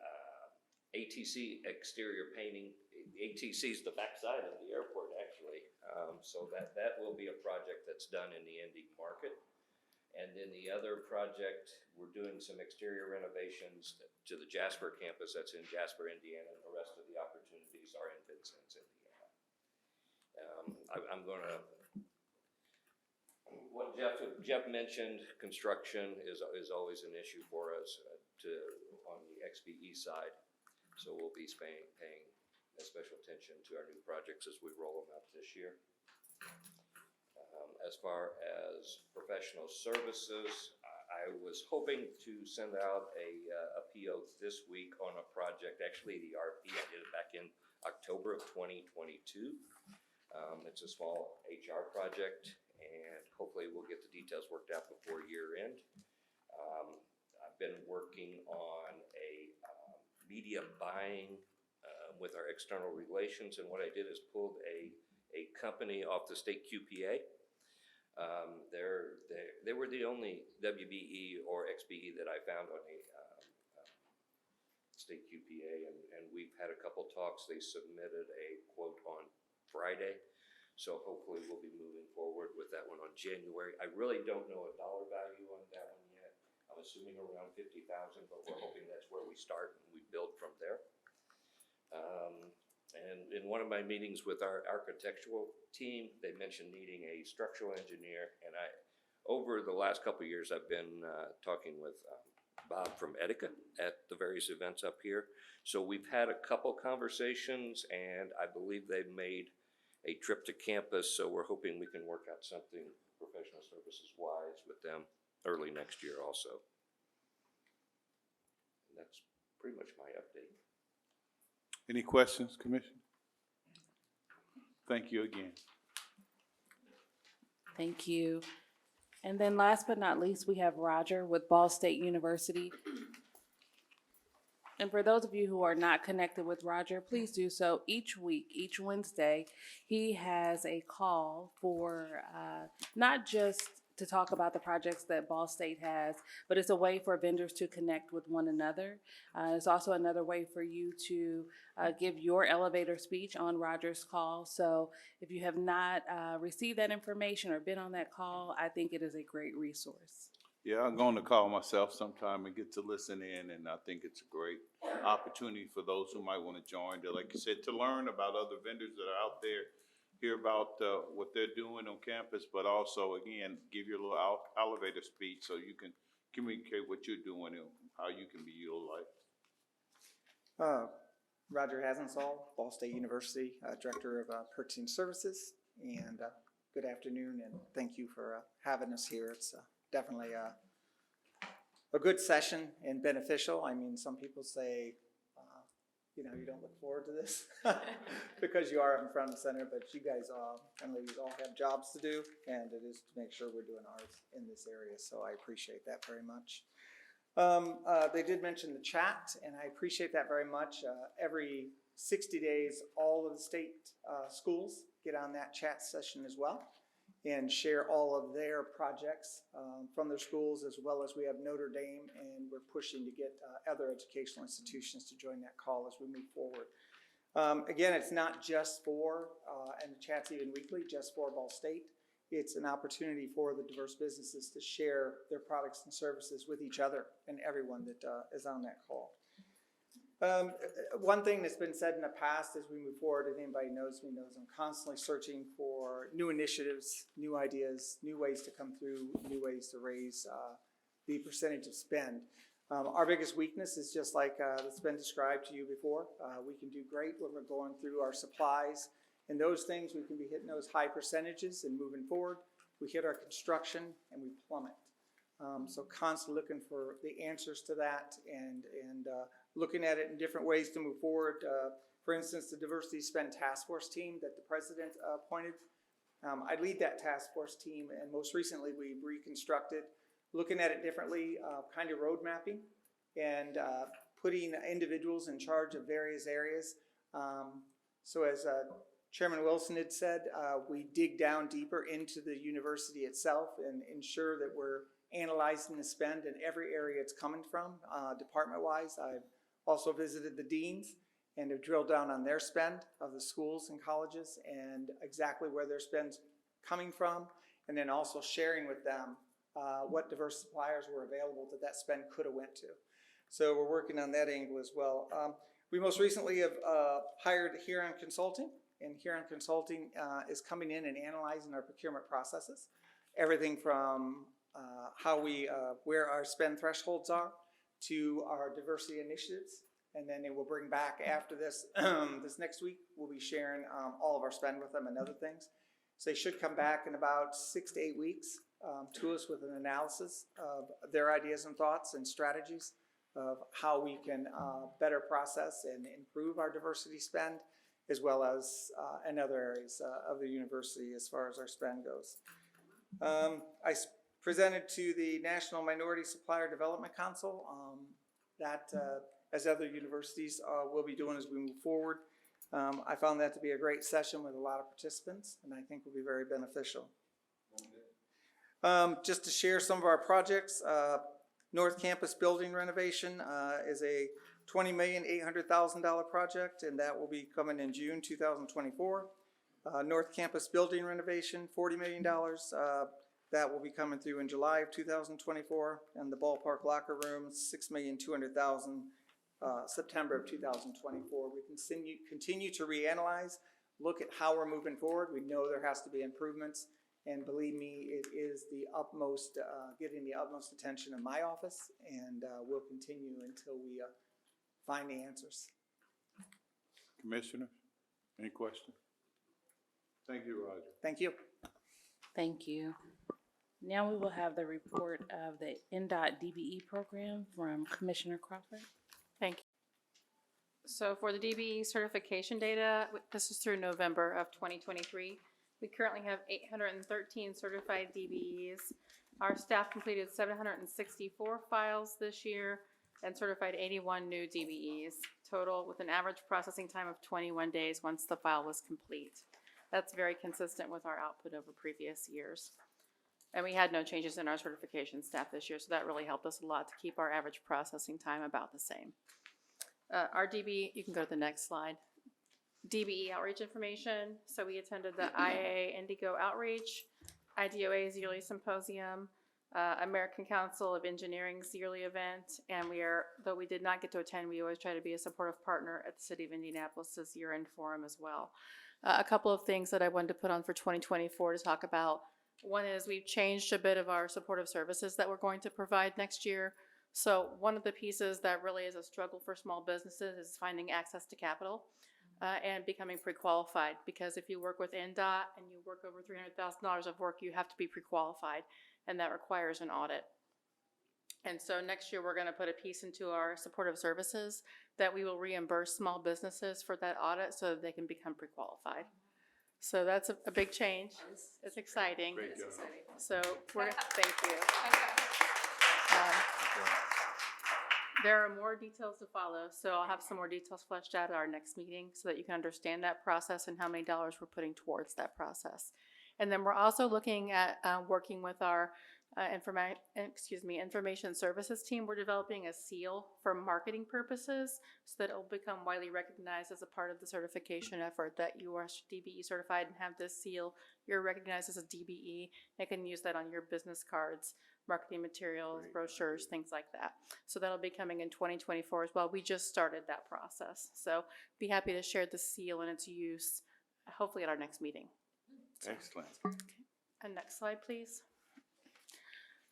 ATC exterior painting, ATC is the backside of the airport actually. So that will be a project that's done in the Indy market. And then the other project, we're doing some exterior renovations to the Jasper campus that's in Jasper, Indiana, and the rest of the opportunities are in Vincennes, Indiana. I'm gonna, what Jeff mentioned, construction is always an issue for us on the XBE side. So we'll be paying special attention to our new projects as we roll them out this year. As far as professional services, I was hoping to send out a PO this week on a project. Actually, the RFP, I did it back in October of 2022. It's a small HR project, and hopefully we'll get the details worked out before year end. I've been working on a media buying with our external relations, and what I did is pulled a company off the state QPA. They were the only WBE or XBE that I found on a state QPA, and we've had a couple talks. They submitted a quote on Friday, so hopefully we'll be moving forward with that one on January. I really don't know a dollar value on that one yet. I'm assuming around $50,000, but we're hoping that's where we start and we build from there. And in one of my meetings with our architectural team, they mentioned needing a structural engineer. And over the last couple of years, I've been talking with Bob from Etica at the various events up here. So we've had a couple conversations, and I believe they've made a trip to campus. So we're hoping we can work out something professional services wise with them early next year also. And that's pretty much my update. Any questions, Commissioner? Thank you again. Thank you. And then last but not least, we have Roger with Ball State University. And for those of you who are not connected with Roger, please do so. Each week, each Wednesday, he has a call for not just to talk about the projects that Ball State has, but it's a way for vendors to connect with one another. It's also another way for you to give your elevator speech on Roger's call. So if you have not received that information or been on that call, I think it is a great resource. Yeah, I'm going to call myself sometime and get to listen in, and I think it's a great opportunity for those who might want to join. Like you said, to learn about other vendors that are out there, hear about what they're doing on campus, but also, again, give your little elevator speech so you can communicate what you're doing and how you can be utilized. Roger Hasensall, Ball State University, Director of Purchasing Services, and good afternoon, and thank you for having us here. It's definitely a good session and beneficial. I mean, some people say, you don't look forward to this because you are in front and center, but you guys and ladies all have jobs to do, and it is to make sure we're doing ours in this area, so I appreciate that very much. They did mention the chat, and I appreciate that very much. Every 60 days, all of the state schools get on that chat session as well and share all of their projects from their schools, as well as we have Notre Dame, and we're pushing to get other educational institutions to join that call as we move forward. Again, it's not just for, and the chat's even weekly, just for Ball State. It's an opportunity for the diverse businesses to share their products and services with each other and everyone that is on that call. One thing that's been said in the past as we move forward, if anybody knows me, knows I'm constantly searching for new initiatives, new ideas, new ways to come through, new ways to raise the percentage of spend. Our biggest weakness is just like it's been described to you before. We can do great when we're going through our supplies and those things. We can be hitting those high percentages and moving forward. We hit our construction and we plummet. So constantly looking for the answers to that and looking at it in different ways to move forward. For instance, the Diversity Spend Task Force team that the president appointed. I lead that task force team, and most recently we reconstructed, looking at it differently, kind of road mapping and putting individuals in charge of various areas. So as Chairman Wilson had said, we dig down deeper into the university itself and ensure that we're analyzing the spend in every area it's coming from, department-wise. I've also visited the deans and have drilled down on their spend of the schools and colleges and exactly where their spend's coming from, and then also sharing with them what diverse suppliers were available that spend could have went to. So we're working on that angle as well. We most recently have hired Huron Consulting, and Huron Consulting is coming in and analyzing our procurement processes. Everything from how we, where our spend thresholds are to our diversity initiatives. And then it will bring back after this, this next week, we'll be sharing all of our spend with them and other things. So they should come back in about 6 to 8 weeks to us with an analysis of their ideas and thoughts and strategies of how we can better process and improve our diversity spend, as well as in other areas of the university as far as our spend goes. I presented to the National Minority Supplier Development Council that, as other universities will be doing as we move forward. I found that to be a great session with a lot of participants, and I think will be very beneficial. Just to share some of our projects, North Campus building renovation is a $20,800,000 project, and that will be coming in June 2024. North Campus building renovation, $40 million. That will be coming through in July of 2024, and the ballpark locker rooms, $6,200,000, September of 2024. We continue to reanalyze, look at how we're moving forward. We know there has to be improvements, and believe me, it is the utmost, getting the utmost attention in my office, and we'll continue until we find the answers. Commissioner, any questions? Thank you, Roger. Thank you. Thank you. Now we will have the report of the NDOT DBE program from Commissioner Crawford. Thank you. So for the DBE certification data, this is through November of 2023. We currently have 813 certified DBEs. Our staff completed 764 files this year and certified 81 new DBEs, total with an average processing time of 21 days once the file was complete. That's very consistent with our output over previous years. And we had no changes in our certification staff this year, so that really helped us a lot to keep our average processing time about the same. Our DBE, you can go to the next slide. DBE outreach information. So we attended the IA Indigo Outreach, IDOA's yearly symposium, American Council of Engineering's yearly event, and though we did not get to attend, we always try to be a supportive partner at the City of Indianapolis's year-end forum as well. A couple of things that I wanted to put on for 2024 to talk about. One is we've changed a bit of our supportive services that we're going to provide next year. So one of the pieces that really is a struggle for small businesses is finding access to capital and becoming pre-qualified, because if you work with NDOT and you work over $300,000 of work, you have to be pre-qualified, and that requires an audit. And so next year we're going to put a piece into our supportive services that we will reimburse small businesses for that audit so that they can become pre-qualified. So that's a big change. It's exciting. Great job. So thank you. There are more details to follow, so I'll have some more details fleshed out at our next meeting so that you can understand that process and how many dollars we're putting towards that process. And then we're also looking at working with our information services team. We're developing a seal for marketing purposes so that it will become widely recognized as a part of the certification effort that you are DBE certified and have this seal. You're recognized as a DBE. You can use that on your business cards, marketing materials, brochures, things like that. So that'll be coming in 2024 as well. We just started that process. So be happy to share the seal and its use, hopefully at our next meeting. Excellent. Okay. And next slide, please.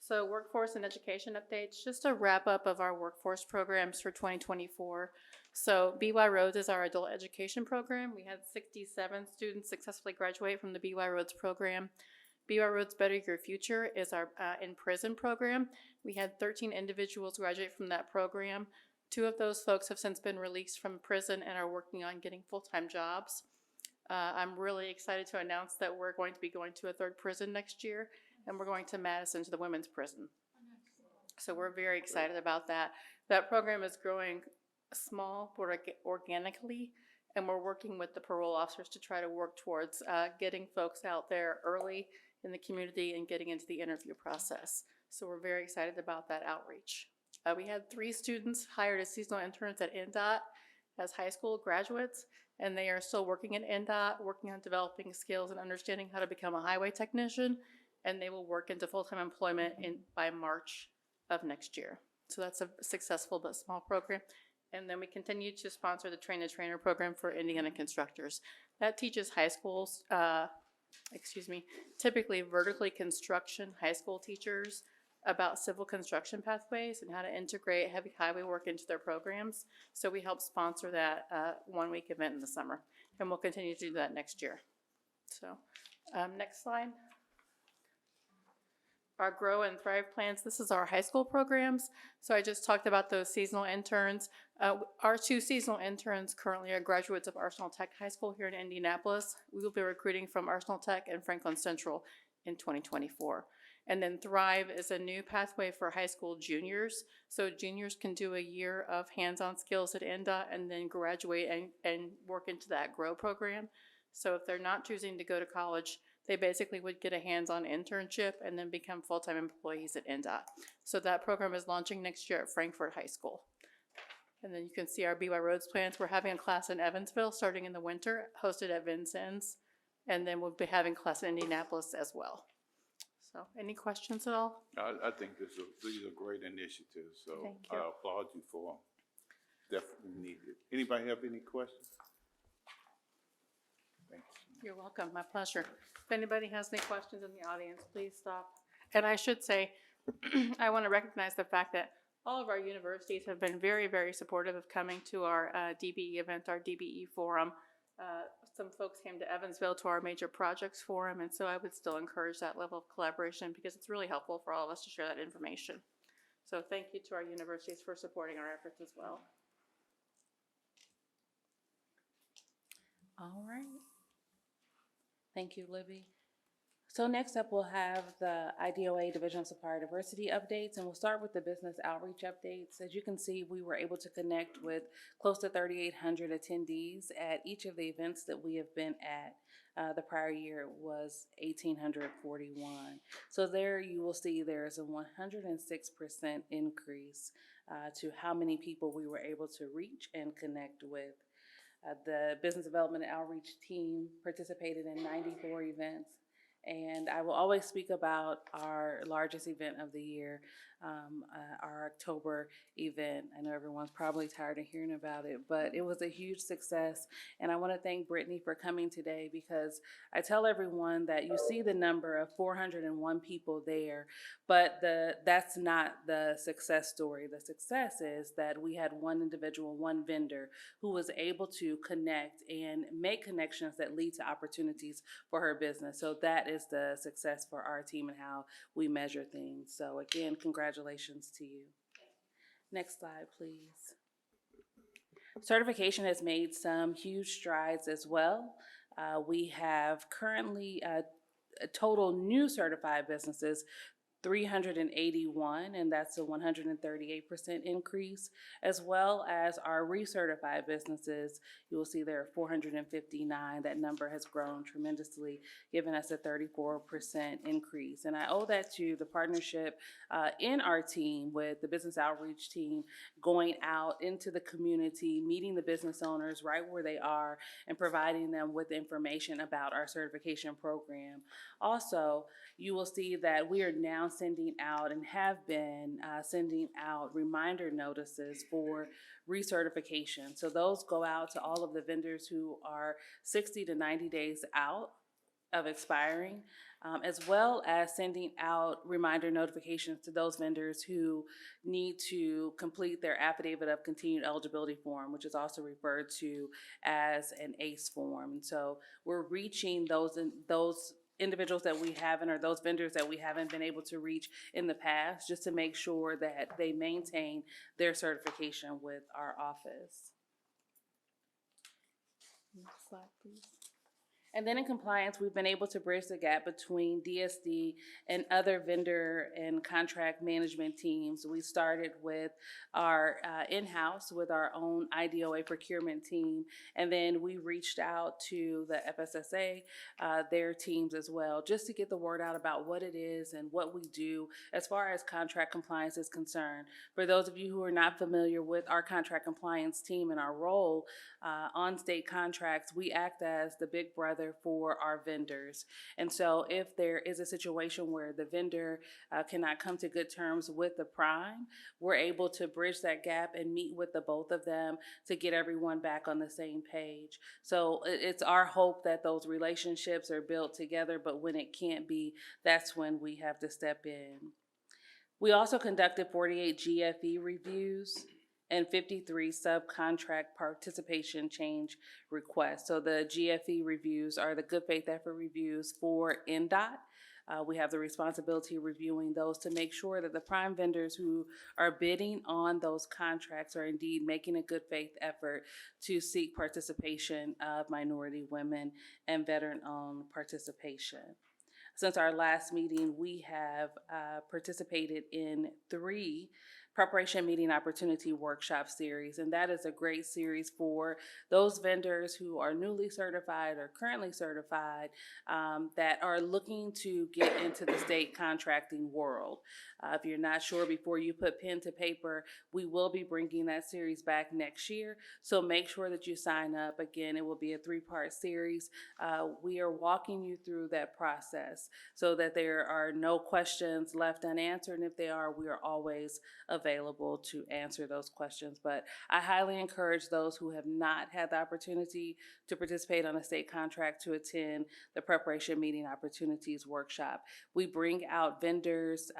So workforce and education updates, just a wrap up of our workforce programs for 2024. So BY Rhodes is our adult education program. We had 67 students successfully graduate from the BY Rhodes program. BY Rhodes Better Your Future is our in-prison program. We had 13 individuals graduate from that program. 2 of those folks have since been released from prison and are working on getting full-time jobs. I'm really excited to announce that we're going to be going to a 3rd prison next year, and we're going to Madison to the women's prison. So we're very excited about that. That program is growing small but organically, and we're working with the parole officers to try to work towards getting folks out there early in the community and getting into the interview process. So we're very excited about that outreach. We had 3 students hired as seasonal interns at NDOT as high school graduates, and they are still working at NDOT, working on developing skills and understanding how to become a highway technician, and they will work into full-time employment by March of next year. So that's a successful but small program. And then we continue to sponsor the train-the-trainer program for Indiana constructors. That teaches high schools, typically vertically construction high school teachers about civil construction pathways and how to integrate heavy highway work into their programs. So we help sponsor that 1-week event in the summer, and we'll continue to do that next year. So next slide. Our Grow and Thrive plans, this is our high school programs. So I just talked about those seasonal interns. Our 2 seasonal interns currently are graduates of Arsenal Tech High School here in Indianapolis. We will be recruiting from Arsenal Tech and Franklin Central in 2024. And then Thrive is a new pathway for high school juniors. So juniors can do a year of hands-on skills at NDOT and then graduate and work into that Grow program. So if they're not choosing to go to college, they basically would get a hands-on internship and then become full-time employees at NDOT. So that program is launching next year at Frankfort High School. And then you can see our BY Rhodes plans. We're having a class in Evansville starting in the winter, hosted at Vincennes. And then we'll be having a class in Indianapolis as well. So any questions at all? I think these are great initiatives, so Thank you. I applaud you for them. Definitely needed. Anybody have any questions? Thank you. You're welcome. My pleasure. If anybody has any questions in the audience, please stop. And I should say, I want to recognize the fact that all of our universities have been very, very supportive of coming to our DBE event, our DBE forum. Some folks came to Evansville to our major projects forum, and so I would still encourage that level of collaboration because it's really helpful for all of us to share that information. So thank you to our universities for supporting our efforts as well. All right. Thank you, Libby. So next up, we'll have the IDOA Division of Supplier Diversity updates, and we'll start with the business outreach updates. As you can see, we were able to connect with close to 3,800 attendees at each of the events that we have been at. The prior year was 1,841. So there you will see there's a 106% increase to how many people we were able to reach and connect with. The Business Development and Outreach team participated in 94 events. And I will always speak about our largest event of the year, our October event. I know everyone's probably tired of hearing about it, but it was a huge success. And I want to thank Brittany for coming today, because I tell everyone that you see the number of 401 people there, but that's not the success story. The success is that we had one individual, one vendor who was able to connect and make connections that lead to opportunities for her business. So that is the success for our team and how we measure things. So again, congratulations to you. Next slide, please. Certification has made some huge strides as well. We have currently a total new certified businesses 381, and that's a 138% increase, as well as our recertified businesses. You will see there are 459. That number has grown tremendously, giving us a 34% increase. And I owe that to the partnership in our team with the business outreach team, going out into the community, meeting the business owners right where they are, and providing them with information about our certification program. Also, you will see that we are now sending out and have been sending out reminder notices for recertification. So those go out to all of the vendors who are 60 to 90 days out of expiring, as well as sending out reminder notifications to those vendors who need to complete their affidavit of continued eligibility form, which is also referred to as an ACE form. And so we're reaching those individuals that we haven't, or those vendors that we haven't been able to reach in the past, just to make sure that they maintain their certification with our office. Next slide, please. And then in compliance, we've been able to bridge the gap between DSD and other vendor and contract management teams. We started with our in-house with our own IDOA procurement team, and then we reached out to the FSSA, their teams as well, just to get the word out about what it is and what we do as far as contract compliance is concerned. For those of you who are not familiar with our contract compliance team and our role on state contracts, we act as the big brother for our vendors. And so if there is a situation where the vendor cannot come to good terms with the prime, we're able to bridge that gap and meet with the both of them to get everyone back on the same page. So it's our hope that those relationships are built together, but when it can't be, that's when we have to step in. We also conducted 48 GFE reviews and 53 subcontract participation change requests. So the GFE reviews are the good faith effort reviews for NDOT. We have the responsibility of reviewing those to make sure that the prime vendors who are bidding on those contracts are indeed making a good faith effort to seek participation of minority, women, and veteran-owned participation. Since our last meeting, we have participated in 3 preparation meeting opportunity workshop series, and that is a great series for those vendors who are newly certified or currently certified that are looking to get into the state contracting world. If you're not sure before you put pen to paper, we will be bringing that series back next year, so make sure that you sign up. Again, it will be a 3-part series. We are walking you through that process so that there are no questions left unanswered, and if they are, we are always available to answer those questions. But I highly encourage those who have not had the opportunity to participate on a state contract to attend the preparation meeting opportunities workshop. We bring out vendors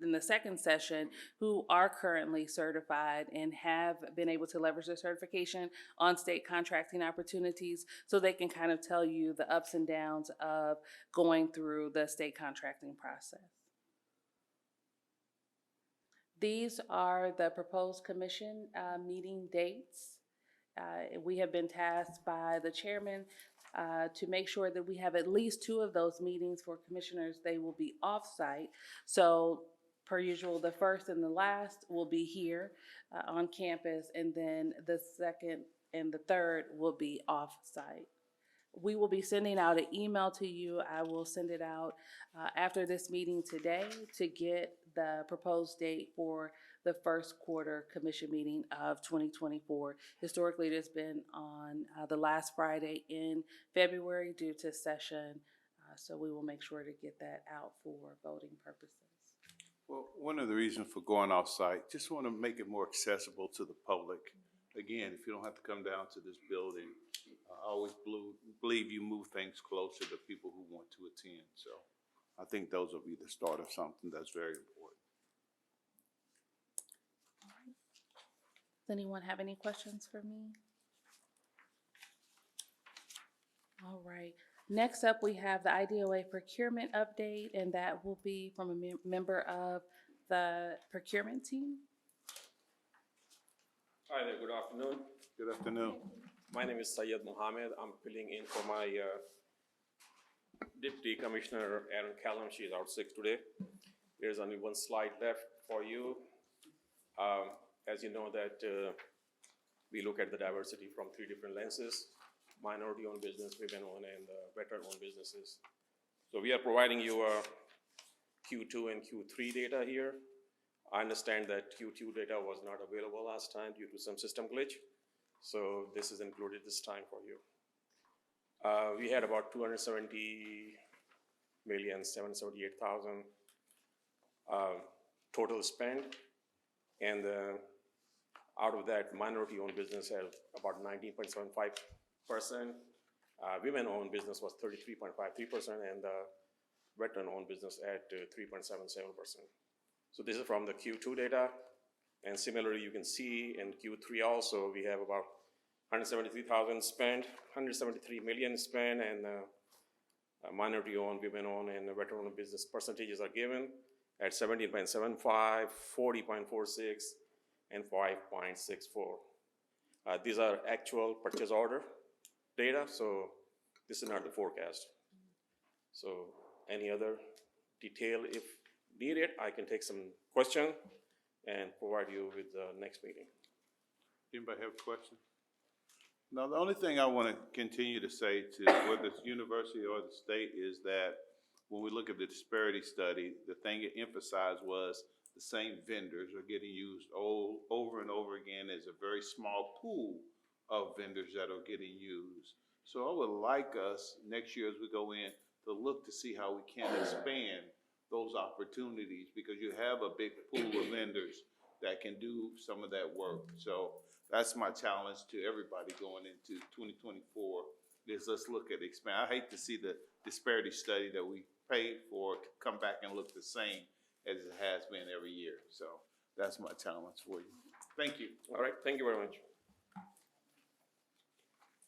in the second session who are currently certified and have been able to leverage their certification on state contracting opportunities, so they can kind of tell you the ups and downs of going through the state contracting process. These are the proposed commission meeting dates. We have been tasked by the chairman to make sure that we have at least 2 of those meetings for commissioners. They will be off-site. So per usual, the first and the last will be here on campus, and then the second and the third will be off-site. We will be sending out an email to you. I will send it out after this meeting today to get the proposed date for the first quarter commission meeting of 2024. Historically, it has been on the last Friday in February due to session, so we will make sure to get that out for voting purposes. Well, one of the reasons for going off-site, just want to make it more accessible to the public. Again, if you don't have to come down to this building, I always believe you move things closer to people who want to attend. So I think those will be the start of something that's very important. Does anyone have any questions for me? All right. Next up, we have the IDOA procurement update, and that will be from a member of the procurement team. Hi there, good afternoon. Good afternoon. My name is Syed Mohammed. I'm filling in for my Deputy Commissioner Aaron Callum. She is out sick today. There's only one slide left for you. As you know that we look at the diversity from 3 different lenses: minority-owned business, women-owned, and veteran-owned businesses. So we are providing you Q2 and Q3 data here. I understand that Q2 data was not available last time due to some system glitch. So this is included this time for you. We had about 270,778,000 total spend, and out of that, minority-owned business had about 19.75%. Women-owned business was 33.53%, and veteran-owned business at 3.77%. So this is from the Q2 data. And similarly, you can see in Q3 also, we have about 173,000 spent, 173 million spent, and minority-owned, women-owned, and veteran-owned business percentages are given at 17.75, 40.46, and 5.64. These are actual purchase order data, so this is not the forecast. So any other detail if needed, I can take some question and provide you with the next meeting. Anybody have a question? Now, the only thing I want to continue to say to whether it's university or the state is that when we look at the disparity study, the thing it emphasized was the same vendors are getting used over and over again. As a very small pool of vendors that are getting used. So I would like us next year as we go in to look to see how we can expand those opportunities, because you have a big pool of vendors that can do some of that work. So that's my challenge to everybody going into 2024 is let's look at expand. I hate to see the disparity study that we paid for come back and look the same as it has been every year. So that's my challenge for you. Thank you. All right, thank you very much.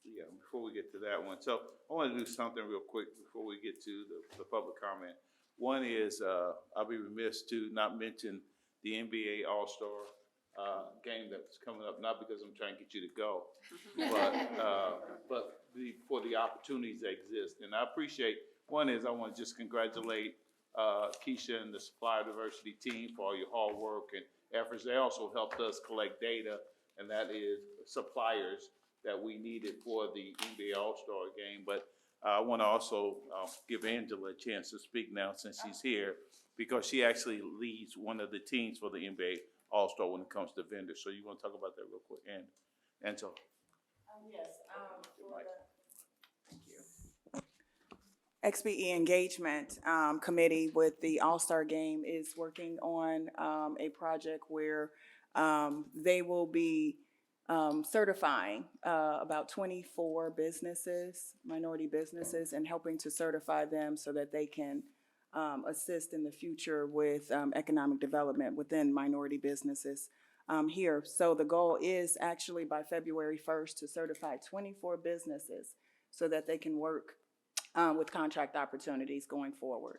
Yeah, before we get to that one, so I want to do something real quick before we get to the public comment. One is I'll be remiss to not mention the NBA All-Star game that's coming up, not because I'm trying to get you to go, but for the opportunities that exist. And I appreciate, one is I want to just congratulate Keisha and the Supplier Diversity team for all your hard work and efforts. They also helped us collect data, and that is suppliers that we needed for the NBA All-Star game. But I want to also give Angela a chance to speak now since she's here, because she actually leads one of the teams for the NBA All-Star when it comes to vendors. So you want to talk about that real quick, Angela? Yes. XBE Engagement Committee with the All-Star Game is working on a project where they will be certifying about 24 businesses, minority businesses, and helping to certify them so that they can assist in the future with economic development within minority businesses here. So the goal is actually by February 1st to certify 24 businesses so that they can work with contract opportunities going forward.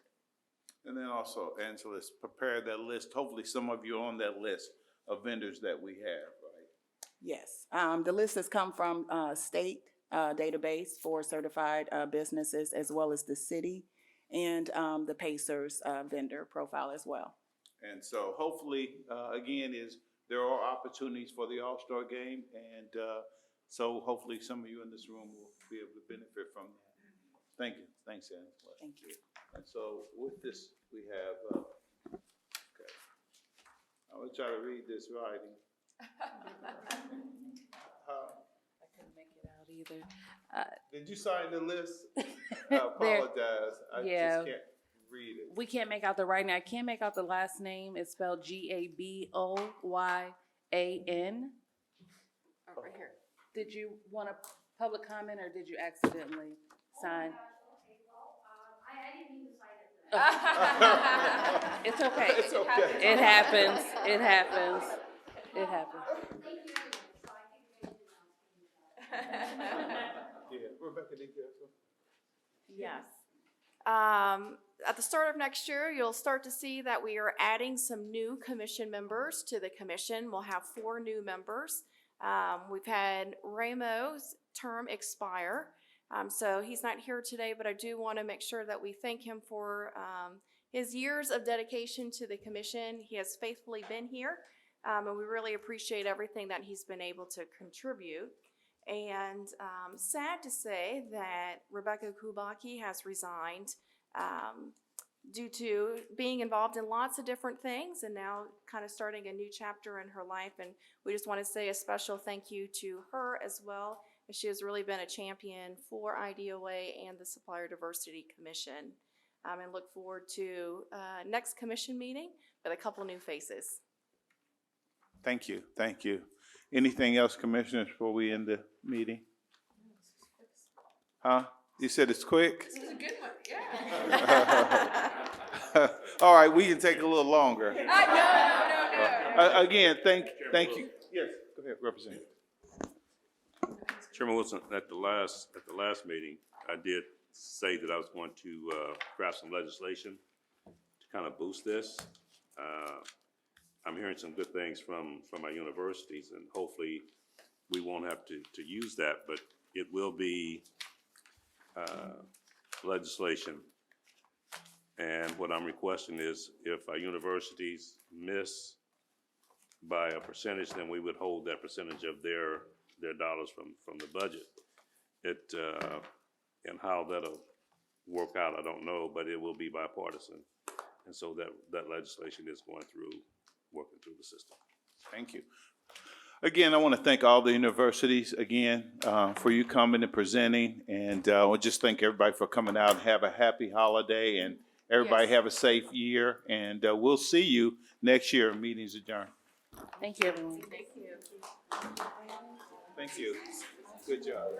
And then also, Angela's prepared that list. Hopefully some of you are on that list of vendors that we have, right? Yes. The list has come from state database for certified businesses, as well as the city and the Pacers vendor profile as well. And so hopefully, again, there are opportunities for the All-Star game, and so hopefully some of you in this room will be able to benefit from that. Thank you. Thanks, Ann. Thank you. And so with this, we have, okay. I'm gonna try to read this writing. I couldn't make it out either. Did you sign the list? I apologize. I yeah. just can't read it. We can't make out the writing. I can't make out the last name. It's spelled Gaboyan. Oh, right here. Did you want a public comment or did you accidentally sign? I didn't mean to sign it. It's okay. It's okay. It happens. It happens. It happens. Thank you anyway, so I think they Yeah, Rebecca, did you have something? Yes. At the start of next year, you'll start to see that we are adding some new commission members to the commission. We'll have 4 new members. We've had Ramo's term expire, so he's not here today, but I do want to make sure that we thank him for his years of dedication to the commission. He has faithfully been here, and we really appreciate everything that he's been able to contribute. And sad to say that Rebecca Kubaki has resigned due to being involved in lots of different things and now kind of starting a new chapter in her life. And we just want to say a special thank you to her as well, as she has really been a champion for IDOA and the Supplier Diversity Commission. And look forward to next commission meeting with a couple new faces. Thank you. Thank you. Anything else, commissioners, before we end the meeting? Huh? You said it's quick? This is a good one, yeah. All right, we can take a little longer. No. Again, thank you. Yes, go ahead, Representative. Chairman Wilson, at the last meeting, I did say that I was going to craft some legislation to kind of boost this. I'm hearing some good things from our universities, and hopefully we won't have to use that, but it will be legislation. And what I'm requesting is if our universities miss by a percentage, then we would hold that percentage of their dollars from the budget. And how that'll work out, I don't know, but it will be bipartisan. And so that legislation is going through, working through the system. Thank you. Again, I want to thank all the universities again for you coming and presenting, and I want to just thank everybody for coming out. Have a happy holiday, and everybody have a safe year, and we'll see you next year. Meeting's adjourned. Thank you, everyone. Thank you. Thank you. Good job.